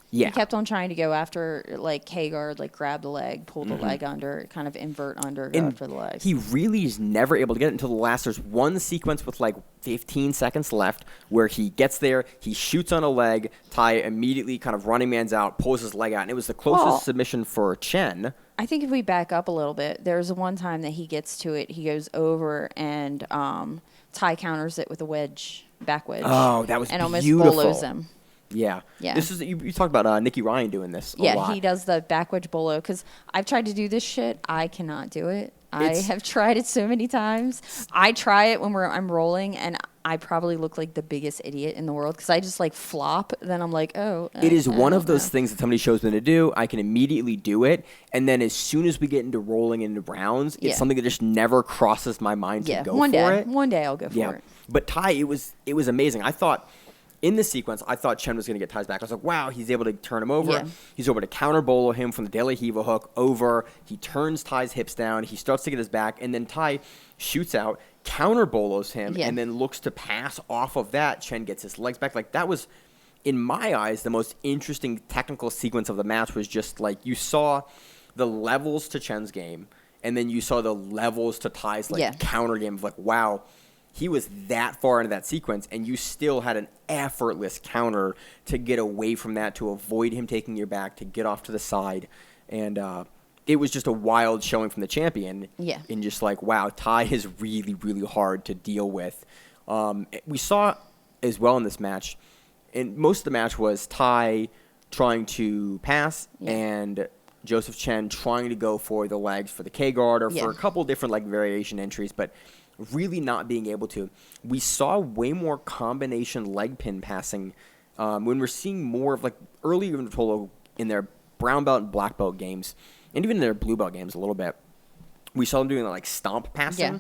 Yeah. He kept on trying to go after K guard, grab the leg, pull the leg under, kind of invert under, go after the legs. He really is never able to get it until the last. There's one sequence with 15 seconds left where he gets there, he shoots on a leg, Tye immediately kind of running man's out, pulls his leg out, and it was the closest submission for Chen. I think if we back up a little bit, there's one time that he gets to it, he goes over and Tye counters it with a wedge, back wedge. Oh, that was and beautiful. Almost bolos him. Yeah. This is you talked about Nicky Ryan doing this a lot. He does the back wedge bolo because I've tried to do this shit. I cannot do it. I have tried it so many times. I try it when I'm rolling, and I probably look like the biggest idiot in the world because I just flop. Then I'm like, oh. It is one of those things that somebody shows me to do. I can immediately do it, and then as soon as we get into rolling into rounds, it's something that just never crosses my mind to go for it. One day I'll go for it. But Tye, it was amazing. I thought. In this sequence, I thought Chen was going to get Tye's back. I was like, wow, he's able to turn him over. Yeah. He's able to counter bolo him from the De La Hiva hook over. He turns Tye's hips down. He starts to get his back. And then Tye shoots out, counter bolos him, and then looks to pass off of that. Chen gets his legs back. That was, in my eyes, the most interesting technical sequence of the match was just you saw the levels to Chen's game, and then you saw the levels to Tye's counter game of wow, he was that far into that sequence, and you still had an effortless counter to get away from that, to avoid him taking your back, to get off to the side. And it was just a wild showing from the champion. Yeah. And just like, wow, Tye is really, really hard to deal with. We saw as well in this match, and most of the match was Tye trying to pass and Jozef Chen trying to go for the legs for the K-guard or for a couple different like variation entries, but really not being able to. We saw way more combination leg pin passing when we're seeing more of like earlier in Ruotolo in their brown belt and black belt games, and even in their blue belt games a little bit. We saw them doing like stomp passing. Yeah.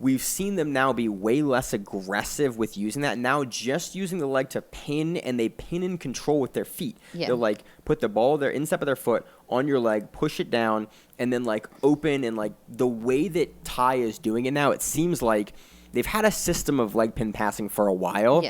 We've seen them now be way less aggressive with using that. Now just using the leg to pin, and they pin and control with their feet. Yeah. They'll like put the ball, their instep of their foot on your leg, push it down, and then like open. And like the way that Tye is doing it now, it seems like they've had a system of leg pin passing for a while,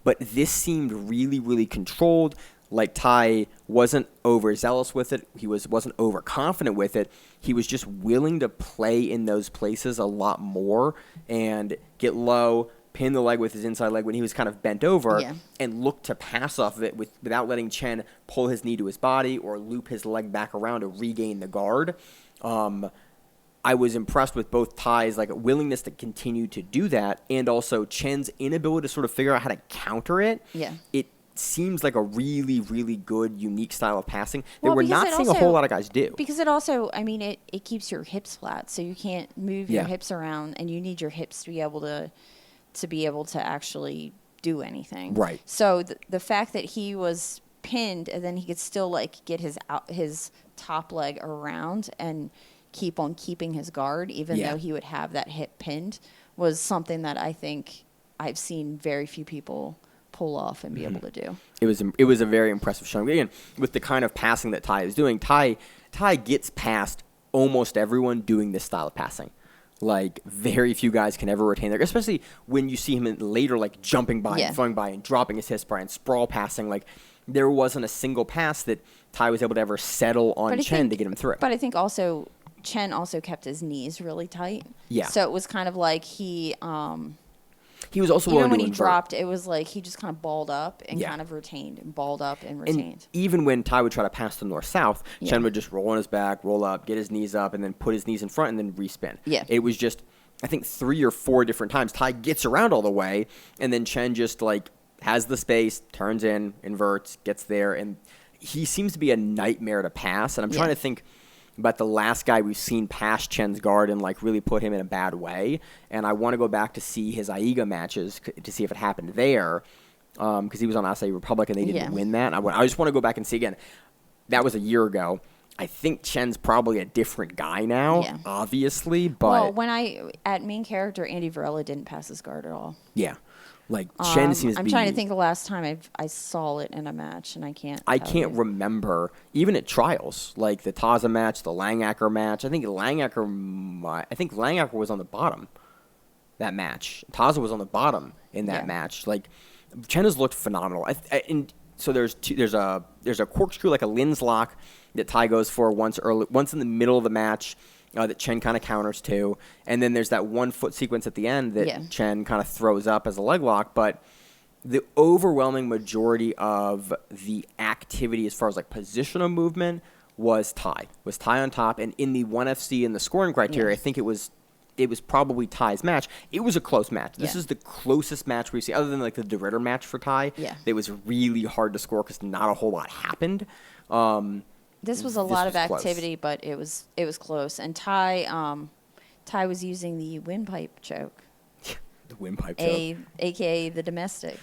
but this seemed really, really controlled. Like Tye wasn't overzealous with it. He wasn't overconfident with it. He was just willing to play in those places a lot more and get low, pin the leg with his inside leg when he was kind of bent over, and look to pass off of it without letting Chen pull his knee to his body or loop his leg back around to regain the guard. I was impressed with both Tye's like willingness to continue to do that, and also Chen's inability to sort of figure out how to counter it. Yeah. It seems like a really, really good, unique style of passing that Well, we're because not it seeing a also- whole lot of guys do. Because it also, I mean, it keeps your hips flat, so you can't move your hips around, and you need your hips to be able to actually do anything. Right. So the fact that he was pinned and then he could still like get his top leg around and keep on keeping his guard, even though he would have that hip pinned, was something that I think I've seen very few people pull off and be able to do. It was a very impressive showing. Again, with the kind of passing that Tye is doing, Tye gets past almost everyone doing this style of passing. Like, very few guys can ever retain their, especially when you see him later, like, jumping by and throwing by and dropping his hips by and sprawl passing. Like, there wasn't a single pass that Tye was able to ever settle on Chen to get him through. But I think also Chen also kept his knees really tight. Yeah. So it was kind of like he was also even willing when to he invert. dropped, it was like he just kind of balled up and Yeah. kind of retained, and balled up and retained. And even when Tye would try to pass the north-south, Chen would just roll on his back, roll up, get his knees up, and then put his knees in front and then respin. Yeah. It was just, I think, 3 or 4 different times Tye gets around all the way, and then Chen just, like, has the space, turns in, inverts, gets there, and he seems to be a nightmare to pass. And I'm trying to think about the last guy we've seen pass Chen's guard and like really put him in a bad way. And I want to go back to see his Aiga matches to see if it happened there, because he was on Acai Republic and they didn't win that. I just want to go back and see again. That was a year ago. I think Chen's probably a different guy now, obviously. But well, at main character, Andy Varela didn't pass his guard at all. yeah, like Chen seems to I'm be. trying to think the last time I saw it in a match, and I can't. I tell can't you. remember, even at trials, like the Taza match, the Langacker match. I think Langacker was on the bottom that match. Taza was on the bottom in that match. Like, Chen has looked phenomenal. And so there's a corkscrew, like a Lin's lock that Tye goes for once in the middle of the match. That Chen kind of counters to. And then there's that 1 foot sequence at the end that Chen kind of throws up as a leg lock. But the overwhelming majority of the activity as far as like positional movement was Tye on top. And in the 1FC and the scoring criteria, I think it was probably Tye's match. It was a close match. This is the closest match we've seen, other than like the DeRitter match for Tye. Yeah. It was really hard to score because not a whole lot happened. This was a lot of was close. activity, but it was close. And Tye was using the windpipe choke, The windpipe choke. aka the domestic.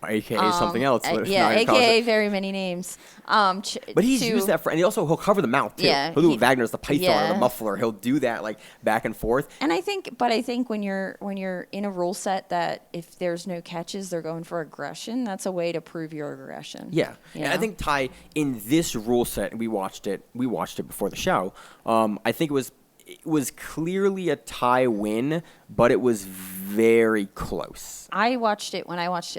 AKA something else. AKA very many names. But he's used that and he'll cover the mouth too. Yeah, He'll do Wagner's the python or the yeah. muffler. He'll do that like back and forth. And I think when you're in a rule set that if there's no catches, they're going for aggression. That's a way to prove your aggression. Yeah, You and I know? think Tye in this rule set, we watched it before the show. I think it was clearly a Tye win, but it was very close. When I watched it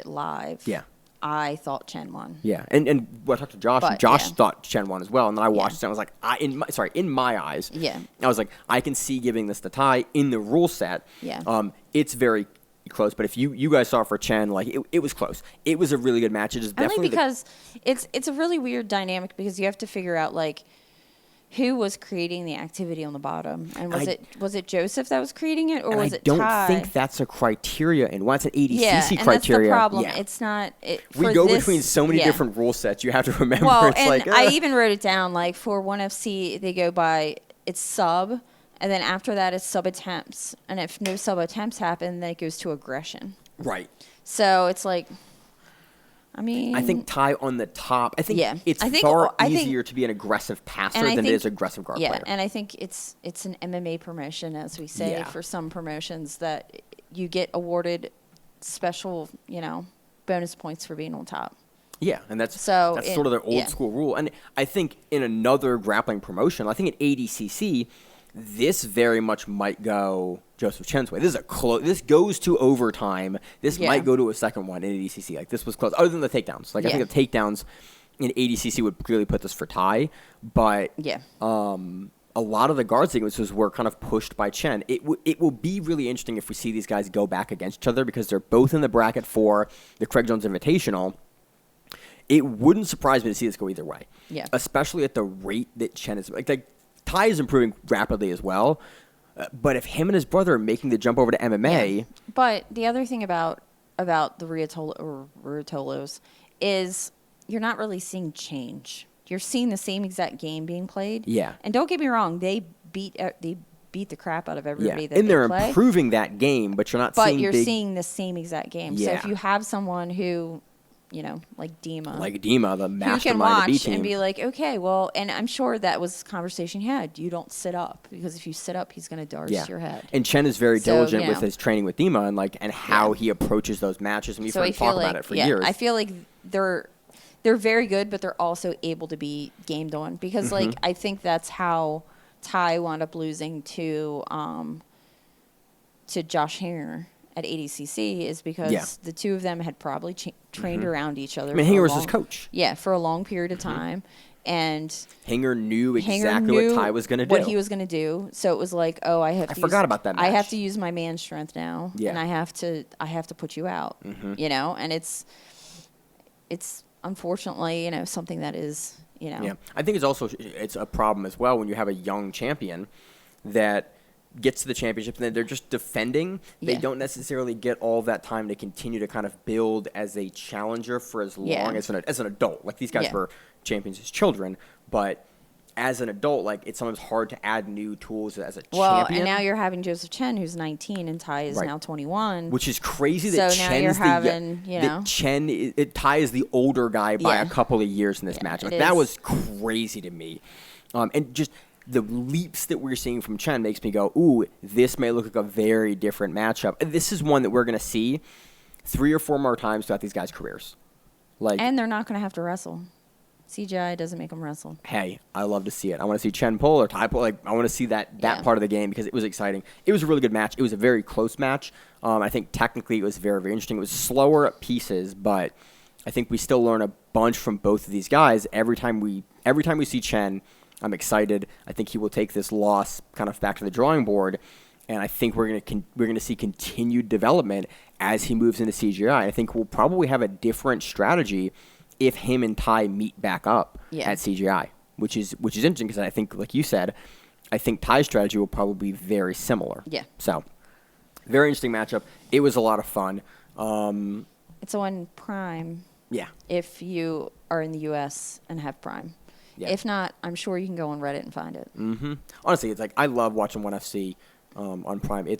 live. Yeah. I thought Chen won. Yeah, and I talked to Josh, and But, Josh yeah. thought Chen won as well, and then I watched it, and I was like, in my eyes, Yeah. I was like, I can see giving this to Tye in the rule set. Yeah. It's very close. But if you guys saw for Chen, like it was close. It was a really good match. It is definitely only because it's a really weird dynamic because you have to figure out like who was creating the activity on the bottom, and was it Joseph that was creating it, or was it Tye? I don't think that's a criteria, and once an ADCC yeah, criteria. and that's the problem. Yeah. It's not. We go between so many different rule sets. You have to remember. Well, it's and like I even wrote it down. Like for 1FC, they go by it's sub, and then after that it's sub attempts, and if no sub attempts happen, then it goes to aggression. Right. So it's like. I mean, I think Tye on the top. I think it's far easier to be an aggressive passer than it is aggressive guard player. Yeah, and I think it's an MMA promotion, as we say, for some promotions that you get awarded special, bonus points for being on top. Yeah, and that's sort of their old school rule. And I think in another grappling promotion, I think at ADCC, this very much might go Jozef Chen's way. This goes to overtime. This might go to a second one in ADCC. Like this was close. Other than the takedowns, I think the takedowns in ADCC would clearly put this for Tye. But a lot of the guard sequences were kind of pushed by Chen. It will be really interesting if we see these guys go back against each other because they're both in the bracket for the Craig Jones Invitational. It wouldn't surprise me to see this go either way. Yeah, especially at the rate that Chen is like Tye is improving rapidly as well, but if him and his brother are making the jump over to MMA... But the other thing about the Ruotolos is you're not really seeing change. You're seeing the same exact game being played. Yeah. And don't get me wrong, they beat the crap out of everybody that and they're play. improving that game, but you're not seeing But you're seeing the same exact game. So if you have someone who... like Dima. Like Dima, the mastermind you can of the B watch team. and be like, okay, well, and I'm sure that was a conversation he had. You don't sit up because if you sit up, he's going to darce your head. And Chen is very diligent with his training with Dima and how he approaches those matches. And we've heard him talk about it for years. I feel like they're very good, but they're also able to be gamed on because I think that's how Tye wound up losing to Josh Hinger at ADCC is because the two of them had probably trained around each other. I mean, Hinger was his coach. Yeah, for a long period of time. And Hinger knew exactly what Tye was going to do. What he was going to do. So it was like, oh, I forgot about that match. I have to use my man strength now. Yeah. And I have to put you out. And it's unfortunately, something that is, Yeah. I think it's a problem as well when you have a young champion that gets to the championship and then they're just defending. They don't necessarily get all that time to continue to kind of build as a challenger for as long as an adult. Like these guys were champions as children, but as an adult, like it's sometimes hard to add new tools as a champion. Well, and now you're having Jozef Chen, who's 19, and Tye is now 21. Which is crazy that Tye is the older guy by a couple of years in this match. Like that was crazy to me. And just the leaps that we're seeing from Chen makes me go, ooh, this may look like a very different matchup. This is one that we're going to see 3 or 4 more times throughout these guys' careers. And they're not going to have to wrestle. CJI doesn't make them wrestle. Hey, I love to see it. I want to see Chen pull or Tye pull. I want to see that part of the game because it was exciting. It was a really good match. It was a very close match. I think technically it was very, very interesting. It was slower at pieces, but I think we still learn a bunch from both of these guys. Every time we see Chen, I'm excited. I think he will take this loss kind of back to the drawing board, and I think we're gonna see continued development as he moves into CJI. I think we'll probably have a different strategy if him and Tye meet back up at CJI, which is interesting because I think, like you said, I think Tye's strategy will probably be very similar. Yeah. So, very interesting matchup. It was a lot of fun. It's on Prime. Yeah. If you are in the U.S. and have Prime. Yeah. If not, I'm sure you can go on Reddit and find it. Honestly, it's like I love watching 1FC on Prime.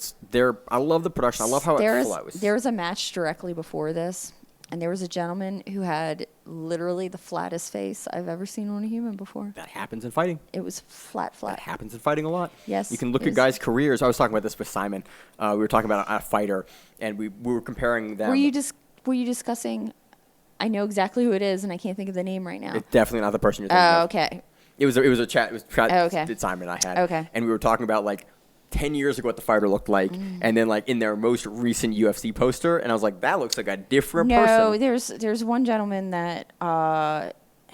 I love the production. I love how it flows. There was a match directly before this, and there was a gentleman who had literally the flattest face I've ever seen on a human before. That happens in fighting. It was flat. That happens in fighting a lot. Yes. You can look at guys' careers. I was talking about this with Simon. We were talking about a fighter, and we were comparing them. Were you discussing? I know exactly who it is, and I can't think of the name right now. It's definitely not the person you're thinking of. Oh, okay. It was a chat. It was chat okay. that Simon and I had. Okay. And we were talking about 10 years ago what the fighter looked like, and then in their most recent UFC poster, and I was like, that looks like a different person. No, there's one gentleman that and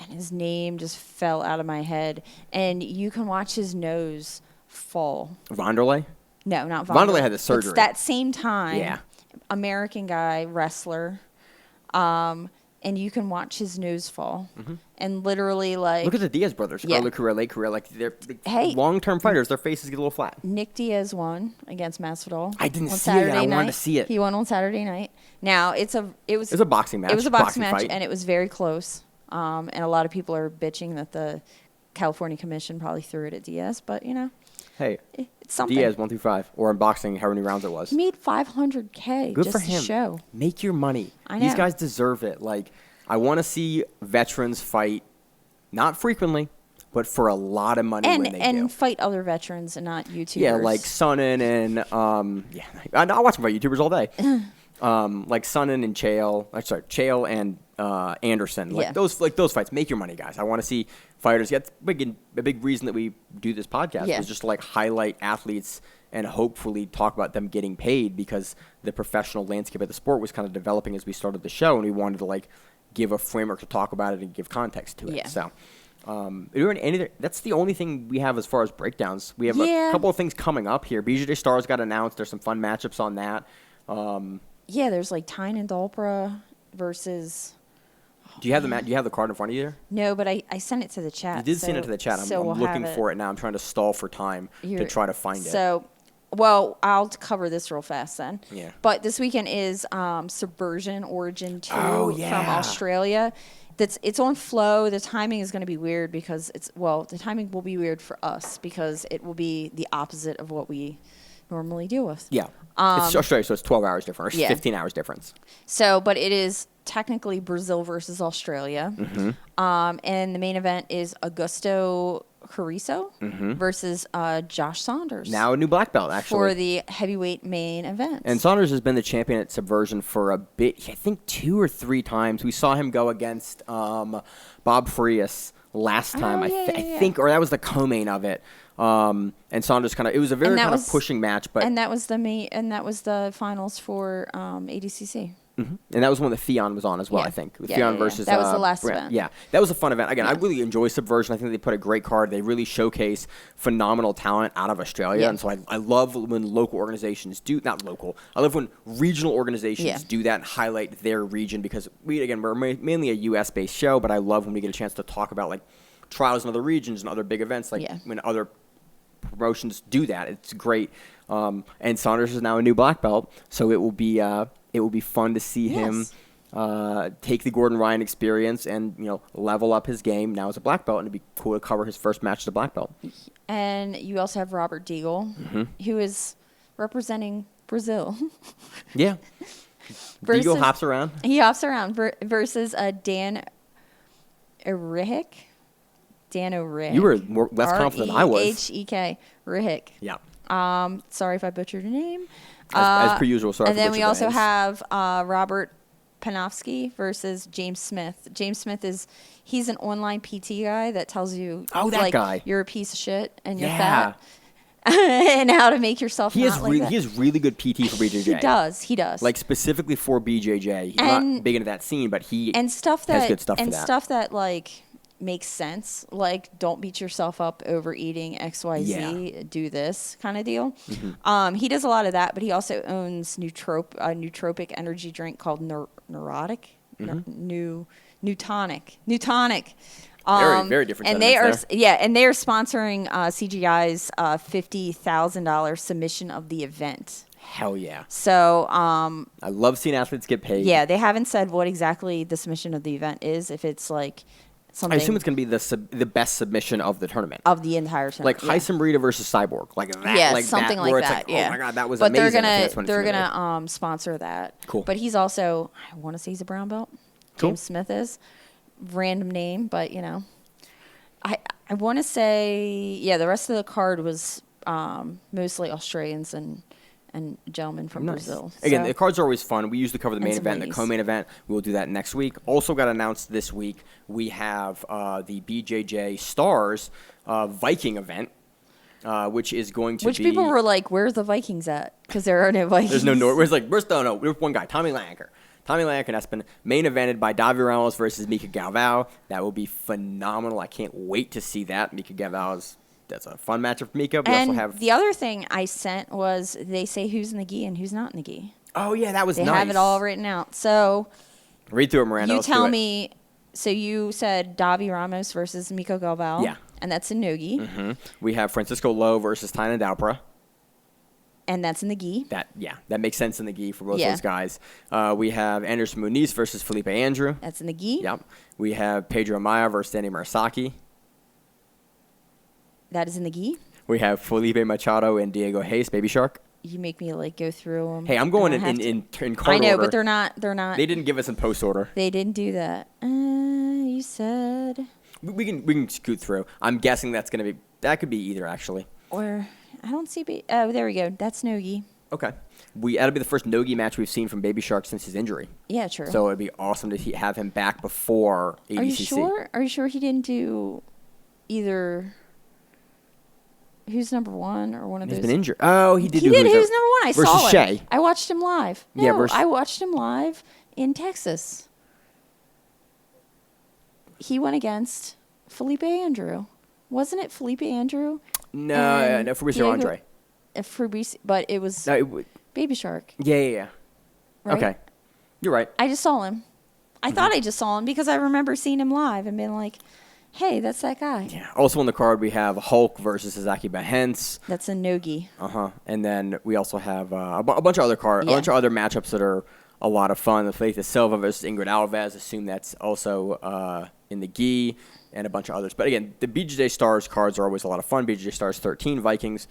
his name just fell out of my head, and you can watch his nose fall. Wanderlei? No, not Wanderlei. Wanderlei had the surgery. It's that same time. Yeah. American guy, wrestler. And you can watch his nose fall. And literally, like... Look at the Diaz brothers. Yeah. Early career, late career. Like, they're Hey. long-term fighters. Their faces get a little flat. Nick Diaz won against Masvidal. I didn't on see it yet. Saturday I night. wanted to see it. He won on Saturday night. Now, it was a boxing match. It was a boxing match, fight. and it was very close. And a lot of people are bitching that the California Commission probably threw it at Diaz, but, Hey, it's something. Diaz 1 through 5, or in boxing, however many rounds it was. He made $500K Good just for him. to show. Make your money. I These know. guys deserve it. Like, I want to see veterans fight, not frequently, but for a lot of money when they do. And fight other veterans and not YouTubers. Yeah, like Sonnen and I watch them fight YouTubers all day. Like Sonnen and Chael and Anderson. Yeah. Those fights. Make your money, guys. I want to see fighters. That's a big reason that we do this podcast is just to like highlight athletes and hopefully talk about them getting paid, because the professional landscape of the sport was kind of developing as we started the show, and we wanted to like give a framework to talk about it and give context to it. Yeah. So. That's the only thing we have as far as breakdowns. We have a couple of things coming up here. BJJ Stars got announced. There's some fun matchups on that. There's like Tyne and Dalpra versus... Do you have the card in front of you there? No, but I sent it to the chat. You did send it to the chat. I'm looking for it now. I'm trying to stall for time to try to find it. So, well, I'll cover this real fast then. Yeah. But this weekend is Subversion Origin 2 yeah. from Australia. It's on Flow. The timing is going to be weird because the timing will be weird for us because it will be the opposite of what we normally deal with. Yeah. It's Australia, so it's 12 hours difference, 15 hours difference. So, but it is technically Brazil versus Australia. And the main event is Augusto Carrizo versus Josh Saunders. Now a new black belt, actually. For the heavyweight main event. And Saunders has been the champion at Subversion for a bit, I think 2 or 3 times. We saw him go against Bob Frias last time, I think, or that was the co-main of it. And Saunders it was a very kind of pushing match, but and that was the finals for ADCC. And that was when the Theon was on as well, Yeah. I think. With Yeah, Theon yeah, yeah. versus That was the last Brent. event. Yeah, that was a fun event. Again, I really enjoy Subversion. I think they put a great card. They really showcase phenomenal talent out of Australia. Yeah. And so I love when local organizations I love when regional organizations do that and highlight their region, because we're mainly a U.S.-based show, but I love when we get a chance to talk about like trials in other regions and other big events, like when other promotions do that. It's great. And Saunders is now a new black belt, so it will be fun to see him take the Gordon Ryan experience and level up his game now as a black belt, and it'd be cool to cover his first match as a black belt. And you also have Robert Deagle, who is representing Brazil. Yeah. Deagle hops around. He hops around versus Dan Orehek. Dan Orehek. You were less confident than I was. R-E-H-E-K. Orehek. Yeah. Sorry if I butchered your name. As per usual, sorry. And then we also names. have Robert Panofsky versus James Smith. James Smith he's an online PT guy that tells you, that guy. You're a piece of shit and you're fat. And how to make yourself he not like that. He has really good PT for BJJ. He does. Like specifically for BJJ. He's not big into that scene, but he has good stuff for that. Stuff that like makes sense, like don't beat yourself up over eating XYZ, do this kind of deal. He does a lot of that, but he also owns a nootropic energy drink called Neurotic, Newtonic. Very different. And they are sponsoring CJI's $50,000 submission of the event. Hell yeah. So I love seeing athletes get paid. Yeah, they haven't said what exactly the submission of the event is. If it's like something, I assume it's going to be the best submission of the tournament. Of the entire tournament. Like Heisen Rita versus Cyborg. Like that. Yeah, like something that, like where that. It's like, oh my God, that was but amazing. They're gonna sponsor that. Cool. But he's also, I want to say he's a brown belt. Cool. James Smith is. Random name, but I want to say, the rest of the card was mostly Australians and gentlemen from Brazil. Again, the cards are always fun. We usually cover the main event and the co-main event. We'll do that next week. Also got announced this week, we have the BJJ Stars Viking event, which is going to be... Which people were like, where's the Vikings at? Because there are no Vikings. There's no North. We're one guy, Tommy Lanker. Tommy Lanker and Espen, main evented by Davi Ramos versus Mika Galvao. That will be phenomenal. I can't wait to see that. Mika Galvao that's a fun matchup for Mika. We also have the other thing I sent was they say who's in the gi and who's not in the gi. Oh, yeah, that was They nice. have it all written out. So Read through it, Miranda. you Let's do tell it. me. So you said Davi Ramos versus Miko Galval. Yeah. And that's in Nogi. Mm-hmm. We have Francisco Lowe versus Tynan Dalpra. And that's in the gi. That makes sense in the gi for both Yeah. those guys. We have Anderson Muniz versus Felipe Andrew. That's in the gi. Yep. We have Pedro Maya versus Danny Murasaki. That is in the gi. We have Felipe Machado and Diego Hayes, Baby Shark. You make me like go through them. Hey, I'm going in card I know, order. but they're not. They're not. They didn't give us in post order. They didn't do that. You said. We can scoot through. I'm guessing that could be either actually. Or I don't see. Oh, there we go. That's Nogi. Okay. That'll be the first Nogi match we've seen from Baby Shark since his injury. Yeah, true. So it'd be awesome to have him back before ADCC. Are you sure? Are you sure he didn't do either? Who's number one or one of He's those? been injured. Oh, he did. He did. He was number one. I versus saw it. Shea. I watched him live. No, Yeah, I watched him live in Texas. He went against Felipe Andrew. Wasn't it Felipe Andrew? No, Fabrizio Diego- Andre. Fabrice, but it was No, Baby Shark. yeah. Right? Okay. You're right. I just saw him. I thought I just saw him because I remember seeing him live and being like, hey, that's that guy. Yeah. Also on the card, we have Hulk versus Sasaki Bahens. That's a Nogi. And then we also have a bunch of other a Yeah. bunch of other matchups that are a lot of fun. The Faith Silva versus Ingrid Alves. Assume that's also in the gi, and a bunch of others. But again, the BJJ Stars cards are always a lot of fun. BJJ Stars 13 Vikings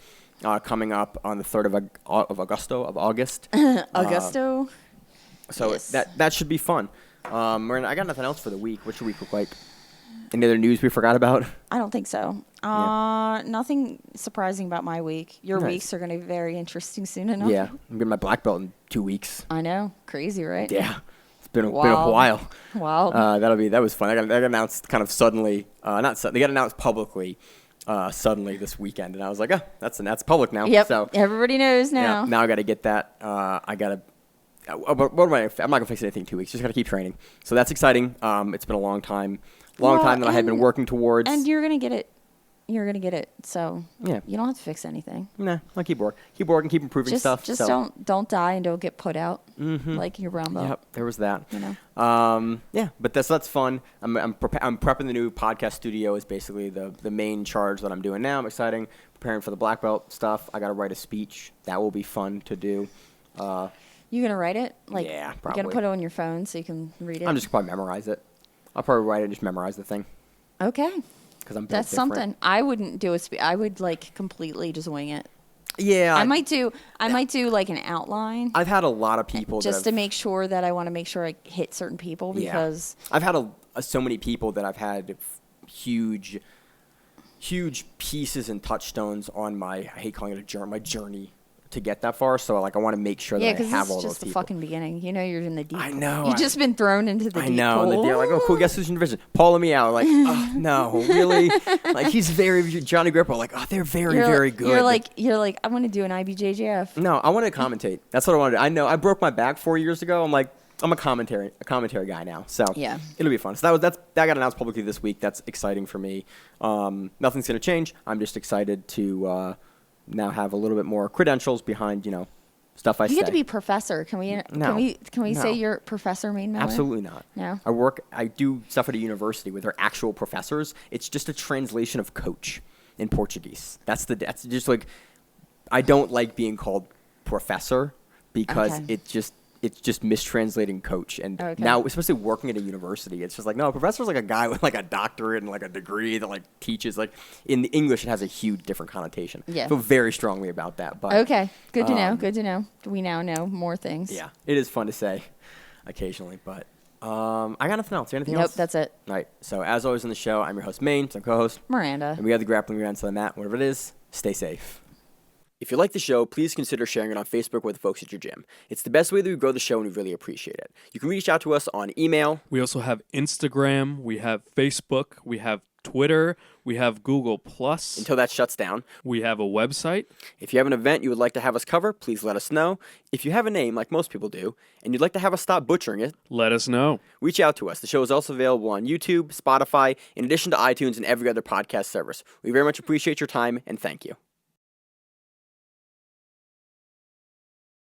coming up on the 3rd of August. Augusto. So Yes. that should be fun. Miranda, I got nothing else for the week. What should week look like? Any other news we forgot about? I don't think so. Yeah. Nothing surprising about my week. Your Nice. weeks are going to be very interesting soon enough. Yeah, I'm getting my black belt in 2 weeks. I know. Crazy, right? Yeah, it's been a Wild. while. Wow. That was fun. They got announced kind of suddenly. They got announced publicly suddenly this weekend, and I was like, oh, that's public now. Yep. So Everybody knows now. yeah, now I got to get that. I got to. What am I'm not gonna fix anything in 2 weeks. Just gotta keep training. So that's exciting. It's been a long time that I had been working towards. And you're going to get it. You're going to get it. So Yeah. you don't have to fix anything. Nah, I'll keep working, keep improving stuff. Just so. don't die and don't get put out like your brown belt. Yep, there was that. You know. Yeah, but that's fun. I'm prepping the new podcast studio is basically the main charge that I'm doing now. I'm exciting, preparing for the black belt stuff. I got to write a speech. That will be fun to do. You gonna write it? Like, Yeah, you're probably. gonna put it on your phone so you can read it. I'm just gonna probably memorize it. I'll probably write it and just memorize the thing okay. because I'm built That's different. something. I wouldn't do a I would like completely just wing it. Yeah, I might do like an outline I've had a lot of people just that to make sure that I want to make sure I hit certain people because I've had so many people that I've had huge pieces and touchstones on I hate calling it my journey to get that far. So like I want to make sure that I because have this all is those just the people. fucking beginning. You know, you're in the deep. I know. You've just been thrown into the I deep know. pool. And they're like, oh, cool, guess who's in division? Paul and me out. Like, oh, no, really? Like, he's Johnny Grippo. Like, oh, they're very good. You're like, I'm gonna do an IBJJF. No, I want to commentate. That's what I want to do. I know. I broke my back 4 years ago. I'm like, I'm a commentary guy now. So Yeah. it'll be fun. So that got announced publicly this week. That's exciting for me. Nothing's gonna change. I'm just excited to now have a little bit more credentials behind stuff I say. You get to be professor. Can we? No. Can we No. say you're Professor Maine Miller? Absolutely not. No? I do stuff at a university with their actual professors. It's just a translation of coach in Portuguese. That's just like, I don't like being called professor because Okay. it's just mistranslating coach. And Okay. now, especially working at a university, it's just like, no, a professor's like a guy with like a doctorate and like a degree that like teaches. Like in English, it has a huge different connotation. Yeah. I feel very strongly about that. But Okay. Good to know. Good to know. We now know more things. yeah, it is fun to say occasionally, but I got nothing else. Anything Nope. else? That's it. All right. So as always on the show, I'm your host, Maine. I'm co-host. Miranda. And we have the Grappling Miranda. So that, whatever it is, stay safe. If you like the show, please consider sharing it on Facebook with the folks at your gym. It's the best way that we grow the show, and we really appreciate it. You can reach out to us on email. We also have Instagram, we have Facebook, we have Twitter, we have Google Plus, Until that shuts down. we have a website. If you have an event you would like to have us cover, please let us know. If you have a name, like most people do, and you'd like to have us stop butchering it, Let us know. reach out to us. The show is also available on YouTube, Spotify, in addition to iTunes and every other podcast service. We very much appreciate your time, and thank you.